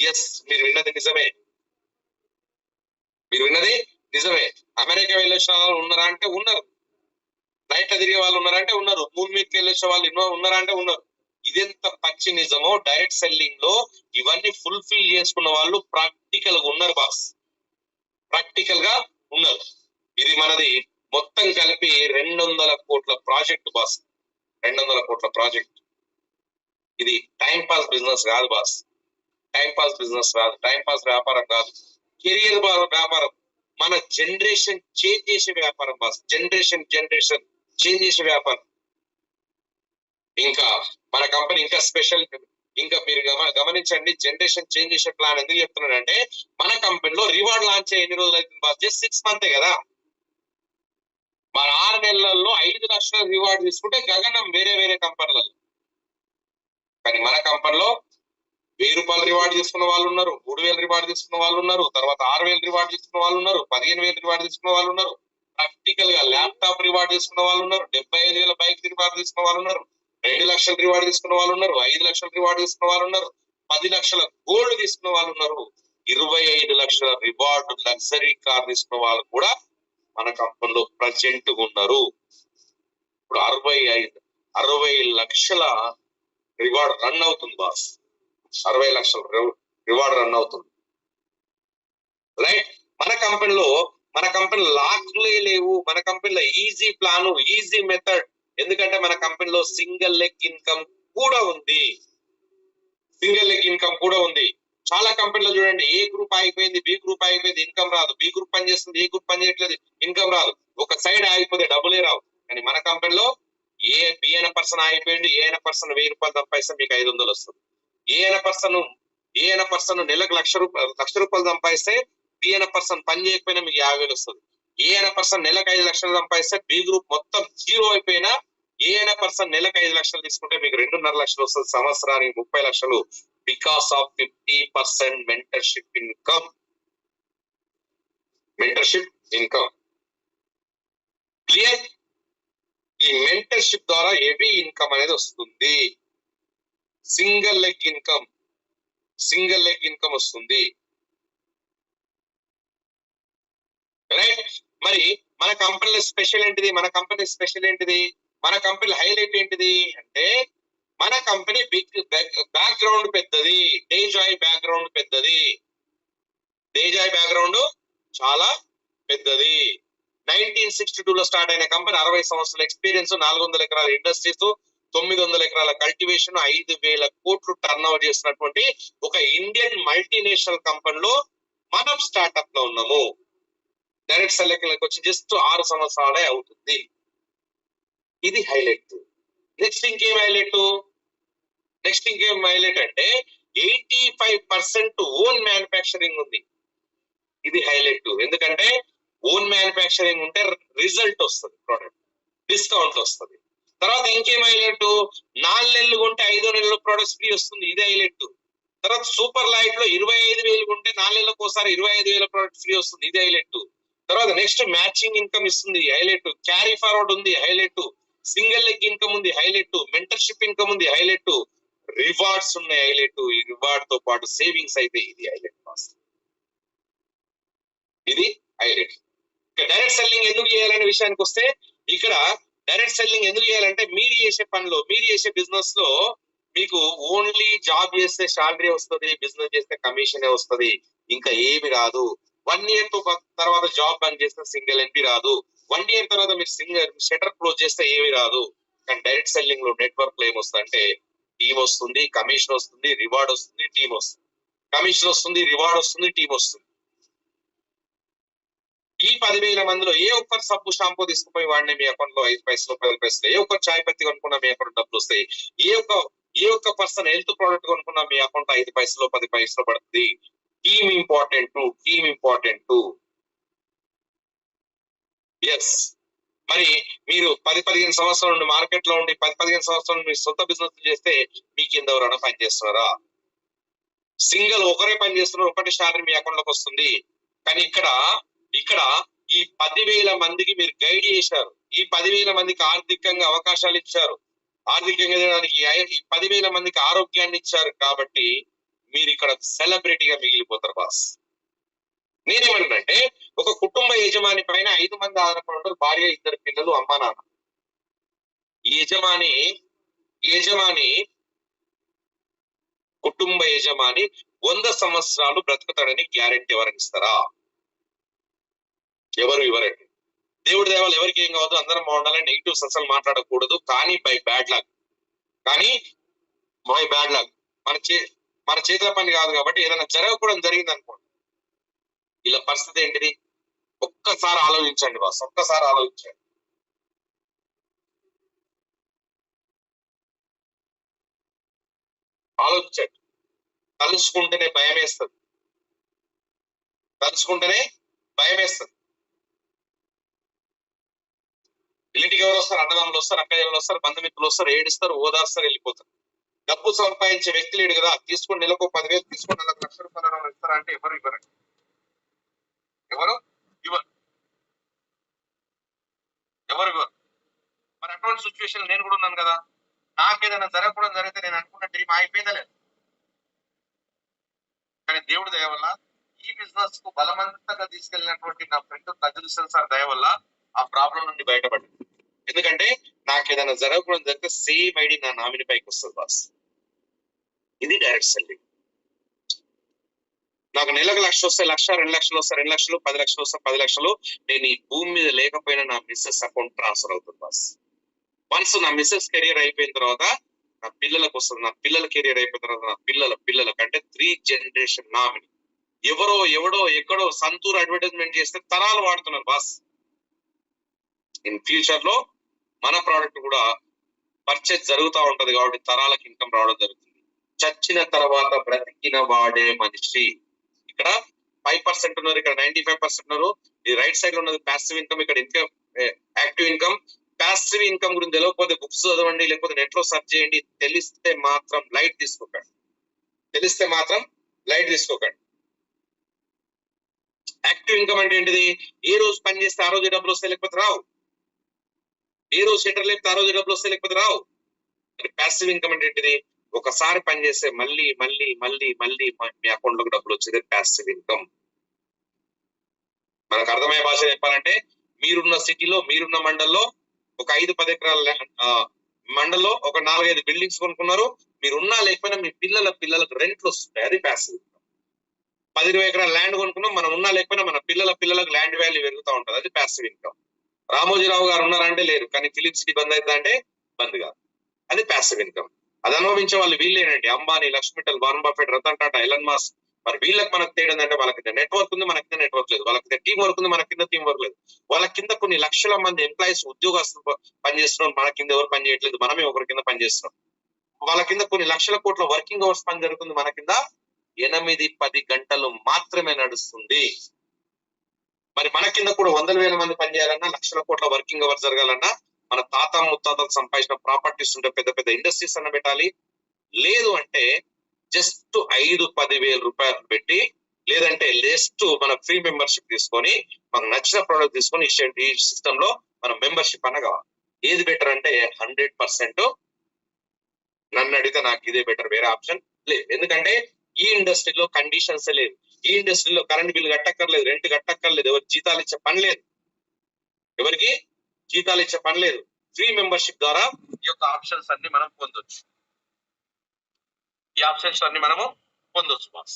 Speaker 1: ఎస్, మీరు విన్నది నిజమే. అమెరికా వెళ్ళొచ్చిన వాళ్ళు ఉన్నారా అంటే ఉన్నారు. ఫ్లైట్ తిరిగే వాళ్ళు ఉన్నారంటే ఉన్నారు. మూన్ మీదకి వెళ్ళొచ్చిన వాళ్ళు ఉన్నారా అంటే ఉన్నారు. ఇదెంత పచ్చి నిజమో, డైరెక్ట్ సెల్లింగ్ లో ఇవన్నీ ఫుల్ఫిల్ చేసుకున్న వాళ్ళు ప్రాక్టికల్ గా ఉన్నారు బాస్, ప్రాక్టికల్ గా ఉన్నారు. ఇది మనది మొత్తం కలిపి 200 కోట్ల ప్రాజెక్ట్ బాస్, 200 కోట్ల ప్రాజెక్ట్. ఇది టైం పాస్ బిజినెస్ కాదు బాస్, టైం పాస్ వ్యాపారం కాదు, కెరియర్ వ్యాపారం. మన జనరేషన్ చేంజ్ చేసే వ్యాపారం బాస్, జనరేషన్ చేంజ్ చేసే వ్యాపారం. ఇంకా మన కంపెనీ ఇంకా స్పెషల్, ఇంకా మీరు గమనించండి, జనరేషన్ చేంజ్ చేసే ప్లాన్ ఎందుకు చెప్తున్నానంటే, మన కంపెనీలో రివార్డ్ లాంచ్ అయ్యి ఎన్ని రోజులు అవుతుంది బాస్? జస్ట్ 6 months కదా. మన 6 నెలల్లో 5 లక్షల రివార్డ్ తీసుకుంటే గగనం వేరే కంపెనీలలో. కానీ మన కంపెనీలో 1000 రూపాయలు రివార్డ్ తీసుకున్న వాళ్ళు ఉన్నారు, 3000 రివార్డ్ తీసుకున్న వాళ్ళు ఉన్నారు, తర్వాత 6000 రివార్డ్ తీసుకున్న వాళ్ళు ఉన్నారు, 15,000 రివార్డ్ తీసుకున్న వాళ్ళు ఉన్నారు. ప్రాక్టికల్ గా ల్యాప్టాప్ రివార్డ్ తీసుకున్న వాళ్ళు ఉన్నారు, 75,000 బైక్ రివార్డ్ తీసుకున్న వాళ్ళు ఉన్నారు, 2 లక్షల రివార్డ్ తీసుకున్న వాళ్ళు ఉన్నారు, 5 లక్షల రివార్డ్ తీసుకున్న వాళ్ళు ఉన్నారు, 10 లక్షల గోల్డ్ తీసుకున్న వాళ్ళు ఉన్నారు, 25 లక్షల రివార్డ్ లగ్జరీ కార్ తీసుకున్న వాళ్ళు కూడా మన కంపెనీలో ప్రజెంట్ ఉన్నారు. ఇప్పుడు 60 లక్షల రివార్డ్ రన్ అవుతుంది బాస్. 60 లక్షల రివార్డ్ రన్ అవుతుంది, రైట్. మన కంపెనీ లాక్లే లేవు, మన కంపెనీలో ఈజీ ప్లాన్, ఈజీ మెథడ్. ఎందుకంటే మన కంపెనీలో సింగిల్ లెగ్ ఇన్కమ్ కూడా ఉంది. చాలా కంపెనీలో చూడండి, ఏ గ్రూప్ ఆగిపోయింది, బి గ్రూప్ ఆగిపోయింది, ఇన్కమ్ రాదు. బి గ్రూప్ పని చేస్తుంది, ఏ గ్రూప్ పని చేయట్లేదు, ఇన్కమ్ రాదు. ఒక సైడ్ ఆగిపోతే డబ్బులే రావు. కానీ మన కంపెనీలో బి అయిన పర్సన్ ఆగిపోయింది, ఏ అయిన పర్సన్ 1000 రూపాయలు సంపాదిస్తే మీకు 500 వస్తుంది. ఏ అయిన పర్సన్ నెలకు 1,00,000 రూపాయలు సంపాదిస్తే బి అయిన పర్సన్ పని చేయకపోయినా మీకు 50,000 వస్తుంది. ఏ అయిన పర్సన్ నెలకు 5 లక్షలు సంపాదిస్తే బి గ్రూప్ మొత్తం జీరో అయిపోయినా ఏ అయిన పర్సన్ నెలకు 5 లక్షలు తీసుకుంటే మీకు 2.5 లక్షలు వస్తుంది. సంవత్సరానికి 30 లక్షలు. Because of 50% mentorship income. Clear? ఈ మెంటర్షిప్ ద్వారా హెవీ ఇన్కమ్ అనేది వస్తుంది. సింగిల్ లెగ్ ఇన్కమ్ వస్తుంది, రైట్. మరి మన కంపెనీలో స్పెషల్ ఏంటిది? మన కంపెనీ హైలైట్ ఏంటిది అంటే, మన కంపెనీ బ్యాక్గ్రౌండ్ పెద్దది. డేజాయ్ బ్యాక్గ్రౌండ్ చాలా పెద్దది. 1962లో స్టార్ట్ అయిన కంపెనీ, 60 సంవత్సరాల ఎక్స్పీరియన్స్, 400 ఎకరాల ఇండస్ట్రీస్, 900 ఎకరాల కల్టివేషన్, 5,000 కోట్లు టర్న్ ఓవర్ చేసినటువంటి ఒక ఇండియన్ మల్టీనేషనల్ కంపెనీలో మనం స్టార్ట్అప్ లో ఉన్నాము. డైరెక్ట్ సెలెక్ట్ వచ్చి జస్ట్ 6 సంవత్సరాలే అవుతుంది. ఇది హైలైట్. నెక్స్ట్ ఇంకేం హైలైట్ అంటే 85% ఓన్ మ్యానుఫ్యాక్చరింగ్ ఉంది. ఇది హైలైట్. ఎందుకంటే ఓన్ మ్యానుఫ్యాక్చరింగ్ ఉంటే రిజల్ట్ వస్తుంది, ప్రోడక్ట్ డిస్కౌంట్ వస్తుంది. తర్వాత ఇంకేం హైలైట్, 4 నెలలు కొంటే 5వ నెలలో ప్రొడక్ట్స్ ఫ్రీ వస్తుంది. ఇది హైలైట్. తర్వాత సూపర్ లైట్ లో 25,000 కొంటే 4 నెలలకు ఒకసారి 25,000 ప్రొడక్ట్స్ ఫ్రీ వస్తుంది. ఇది హైలైట్. తర్వాత నెక్స్ట్ మ్యాచింగ్ ఇన్కమ్ ఇస్తుంది, హైలైట్. క్యారీ ఫార్వర్డ్ ఉంది, హైలైట్. సింగిల్ లెగ్ ఇన్కమ్ ఉంది, హైలైట్. మెంటర్షిప్ ఇన్కమ్ ఉంది, హైలైట్. రివార్డ్స్ ఉన్నాయి, హైలైట్. ఈ రివార్డ్ తో పాటు సేవింగ్స్ అయితే ఇది హైలైట్. ఇది హైలైట్. ఇక డైరెక్ట్ సెల్లింగ్ ఎందుకు చేయాలనే విషయానికి వస్తే, ఇక్కడ డైరెక్ట్ సెల్లింగ్ ఎందుకు చేయాలంటే, మీరు చేసే బిజినెస్ లో మీకు ఓన్లీ జాబ్ చేస్తే శాలరీ వస్తుంది, బిజినెస్ చేస్తే కమిషన్ వస్తుంది, ఇంకా ఏమి రాదు. 1 ఇయర్ తర్వాత జాబ్ బంద్ చేస్తే సింగిల్ ఎన్పి రాదు. 1 ఇయర్ తర్వాత మీరు షటర్ క్లోజ్ చేస్తే ఏమి రాదు. కానీ డైరెక్ట్ సెల్లింగ్ లో నెట్వర్క్ లో ఏమొస్తుంది, టీమ్ వస్తుంది, కమిషన్ వస్తుంది, రివార్డ్ వస్తుంది, టీమ్ వస్తుంది. కమిషన్ వస్తుంది, రివార్డ్ వస్తుంది, టీమ్ వస్తుంది. ఈ 10,000 మందిలో ఏ ఒక్కరు సబ్బు షాంపూ తీసుకుపోయి వాడిని మీ అకౌంట్ లో 5 పైసలు 10 పైసలు, ఏ ఒక్కరు చాయ్ పత్తి కొనుక్కున్నా మీ అకౌంట్ డబ్బులు వస్తాయి. ఏ ఒక్క పర్సన్ హెల్త్ ప్రోడక్ట్ కొనుక్కున్నా మీ అకౌంట్ 5 పైసలు 10 పైసలు పడుతుంది. Team important. ఎస్. మరి మీరు 10-15 సంవత్సరాల నుండి మార్కెట్ లో ఉండి 10-15 సంవత్సరాల నుండి సొంత బిజినెస్ చేస్తే మీ కింద ఎవరైనా పని చేస్తున్నారా? సింగిల్ ఒకరే పని చేస్తున్నారు, ఒకటి శాలరీ మీ అకౌంట్ లోకి వస్తుంది. కానీ ఇక్కడ ఈ 10,000 మందికి మీరు గైడ్ చేశారు. ఈ 10,000 మందికి ఆర్థికంగా అవకాశాలు ఇచ్చారు. ఆర్థికంగా చేయడానికి ఈ 10,000 మందికి ఆరోగ్యాన్ని ఇచ్చారు. కాబట్టి మీరు ఇక్కడ సెలబ్రిటీగా మిగిలిపోతారు బాస్. నేనేమంటే, ఒక కుటుంబ యజమాని పైన 5 మంది ఆధారపడి ఉంటారు, భార్య, 2 పిల్లలు, అమ్మా నాన్న. కుటుంబ యజమాని 100 సంవత్సరాలు బ్రతుకుతాడని గ్యారెంటీ ఎవరైనా ఇస్తారా? ఎవరు ఇవ్వరండి. దేవుడి దేవాలు ఎవరికి ఏం కావద్దు, అందరం బాగుండాలని నెగిటివ్స్ అసలు మాట్లాడకూడదు. కానీ బై బ్యాడ్ లక్ మన చేతుల పని కాదు. కాబట్టి ఏదైనా జరగకూడదు జరిగింది అనుకోండి, ఇలా పరిస్థితి ఏంటిది? ఒక్కసారి ఆలోచించండి బాస్, ఒక్కసారి ఆలోచించండి. తలుచుకుంటేనే భయం వేస్తుంది. ఇంటికి ఎవరు వస్తారు? అన్నదమ్ములు వస్తారు, అక్కయ్యలు వస్తారు, బంధుమిత్రులు వస్తారు, ఏడుస్తారు, ఓదార్స్తారు, వెళ్ళిపోతారు. డబ్బు సంపాదించే వ్యక్తి లేడు కదా, తీసుకుని నెలకు 10,000 తీసుకుని నెలకు 1,00,000 రూపాయలు ఇస్తారా అంటే ఎవరు ఇవ్వరు. ఎవరు మరి అటువంటి సిచ్యువేషన్ నేను కూడా ఉన్నాను కదా. నాకేదైనా జరగకూడదు జరిగితే నేను అనుకున్న డ్రీమ్ అయిపోయిందా లేదు. కానీ దేవుడి దయ వల్ల ఈ బిజినెస్ కు బలవంతంగా తీసుకెళ్ళినటువంటి నా ఫ్రెండ్ కజుల్సన్ సార్ దయ వల్ల ఆ ప్రాబ్లం నుండి బయటపడింది. ఎందుకంటే నాకు ఏదైనా జరగకూడదు జరిగితే సేమ్ ఐడి నా నామినీ పైకి వస్తుంది బాస్. ఇది డైరెక్ట్ సెల్లింగ్. నాకు నెలకు 1,00,000 వస్తే 1,00,000, 2,00,000 వస్తే 2,00,000, 10,00,000 వస్తే 10,00,000 నేను ఈ భూమి మీద లేకపోయినా నా మిస్సెస్ అకౌంట్ ట్రాన్స్ఫర్ అవుతుంది బాస్. వన్స్ నా మిస్సెస్ కెరియర్ అయిపోయిన తర్వాత నా పిల్లలకు వస్తుంది. నా పిల్లల కెరియర్ అయిపోయిన తర్వాత నా పిల్లలకు అంటే 3 జనరేషన్ నామినీ. ఎవరో ఎవడో ఎక్కడో సంతూర్ అడ్వర్టైజ్మెంట్ చేస్తే తరాలు వాడుతున్నారు బాస్. ఇన్ ఫ్యూచర్ లో మన ప్రోడక్ట్ కూడా పర్చేజ్ జరుగుతూ ఉంటది కాబట్టి తరాలకు ఇన్కమ్ రావడం జరుగుతుంది. చచ్చిన తర్వాత బ్రతికిన వాడే మనిషి. ఇక్కడ 5% ఉన్నారు, ఇక్కడ 95% ఉన్నారు. ఈ రైట్ సైడ్ లో ఉన్నది ప్యాసివ్ ఇన్కమ్, ఇక్కడ income active income. Passive income గురించి తెలియకపోతే బుక్స్ చదవండి, లేకపోతే నెట్ లో సెర్చ్ చేయండి. తెలిస్తే మాత్రం లైట్ తీసుకోకండి. యాక్టివ్ ఇన్కమ్ అంటే ఏంటిది? ఏ రోజు పని చేస్తే ఆ రోజు డబ్బులు వస్తాయి, లేకపోతే రావు. ఏ రోజు షెటర్ లేకపోతే ఆ రోజు డబ్బులు వస్తాయి, లేకపోతే రావు. ప్యాసివ్ ఇన్కమ్ అంటే ఏంటిది? ఒకసారి పని చేస్తే మళ్ళీ మళ్ళీ మళ్ళీ మళ్ళీ మీ అకౌంట్ లోకి డబ్బులు వచ్చేది ప్యాసివ్ ఇన్కమ్. మనకు అర్థమయ్యే భాష చెప్పాలంటే, మీరున్న సిటీలో, మీరున్న మండల్లో ఒక 5-10 ఎకరాల మండల్లో ఒక 4-5 బిల్డింగ్స్ కొనుక్కున్నారు. మీరున్నా లేకపోయినా మీ పిల్లలకు రెంట్లు వస్తాయి. అది ప్యాసివ్ ఇన్కమ్. 10-20 ఎకరాల ల్యాండ్ కొనుక్కున్నాం, మనం ఉన్నా లేకపోయినా మన పిల్లలకు ల్యాండ్ వాల్యూ పెరుగుతూ ఉంటది. అది ప్యాసివ్ ఇన్కమ్. రామోజీరావు గారు ఉన్నారంటే లేరు, కానీ ఫిలిప్ సిటీ బంద్ అవుతుందా అంటే బంద్ కాదు. అది ప్యాసివ్ ఇన్కమ్. అది అనుభవించే వాళ్ళు వీళ్ళేనండి. Ambani, Lakshmi Mittal, Warren Buffett, Ratan Tata, Elon Musk. మరి వీళ్ళకి మనకు తేడా అంటే వాళ్ళ కింద నెట్వర్క్ ఉంది, మన కింద నెట్వర్క్ లేదు. వాళ్ళ కింద టీం వర్క్ ఉంది, మన కింద టీం వర్క్ లేదు. వాళ్ళ కింద కొన్ని లక్షల మంది ఎంప్లాయీస్, ఉద్యోగస్తులు పనిచేస్తున్నాం, మన కింద ఎవరు పని చేయట్లేదు, మనమే ఒకరి కింద పనిచేస్తున్నాం. వాళ్ళ కింద కొన్ని లక్షల కోట్ల వర్కింగ్ అవర్స్ పని జరుగుతుంది, మన కింద 8-10 గంటలు మాత్రమే నడుస్తుంది. మరి మన కింద కూడా 100,000 మంది పనిచేయాలన్నా, లక్షల కోట్ల వర్కింగ్ అవర్స్ జరగాలన్నా మన తాత ముత్తాతలు సంపాదించిన ప్రాపర్టీస్ ఉంటే పెద్ద పెద్ద ఇండస్ట్రీస్ అన్న పెట్టాలి. లేదు అంటే జస్ట్ 5-10 వేల రూపాయలు పెట్టి, లేదంటే జస్ట్ మన ఫ్రీ మెంబర్షిప్ తీసుకొని, మనకు నచ్చిన ప్రోడక్ట్ తీసుకొని ఈ సిస్టమ్ లో మనం మెంబర్షిప్ అన్న కావాలి. ఏది బెటర్ అంటే 100% నన్ను అడిగితే నాకు ఇదే బెటర్, వేరే ఆప్షన్ లేదు. ఎందుకంటే ఈ ఇండస్ట్రీలో కండిషన్స్ లేదు. ఈ ఇండస్ట్రీలో కరెంట్ బిల్ కట్టక్కర్లేదు, రెంట్ కట్టక్కర్లేదు, ఎవరికి జీతాలు ఇచ్చే పని లేదు. ఫ్రీ మెంబర్షిప్ ద్వారా ఈ యొక్క ఆప్షన్స్ అన్ని మనం పొందొచ్చు. బాస్.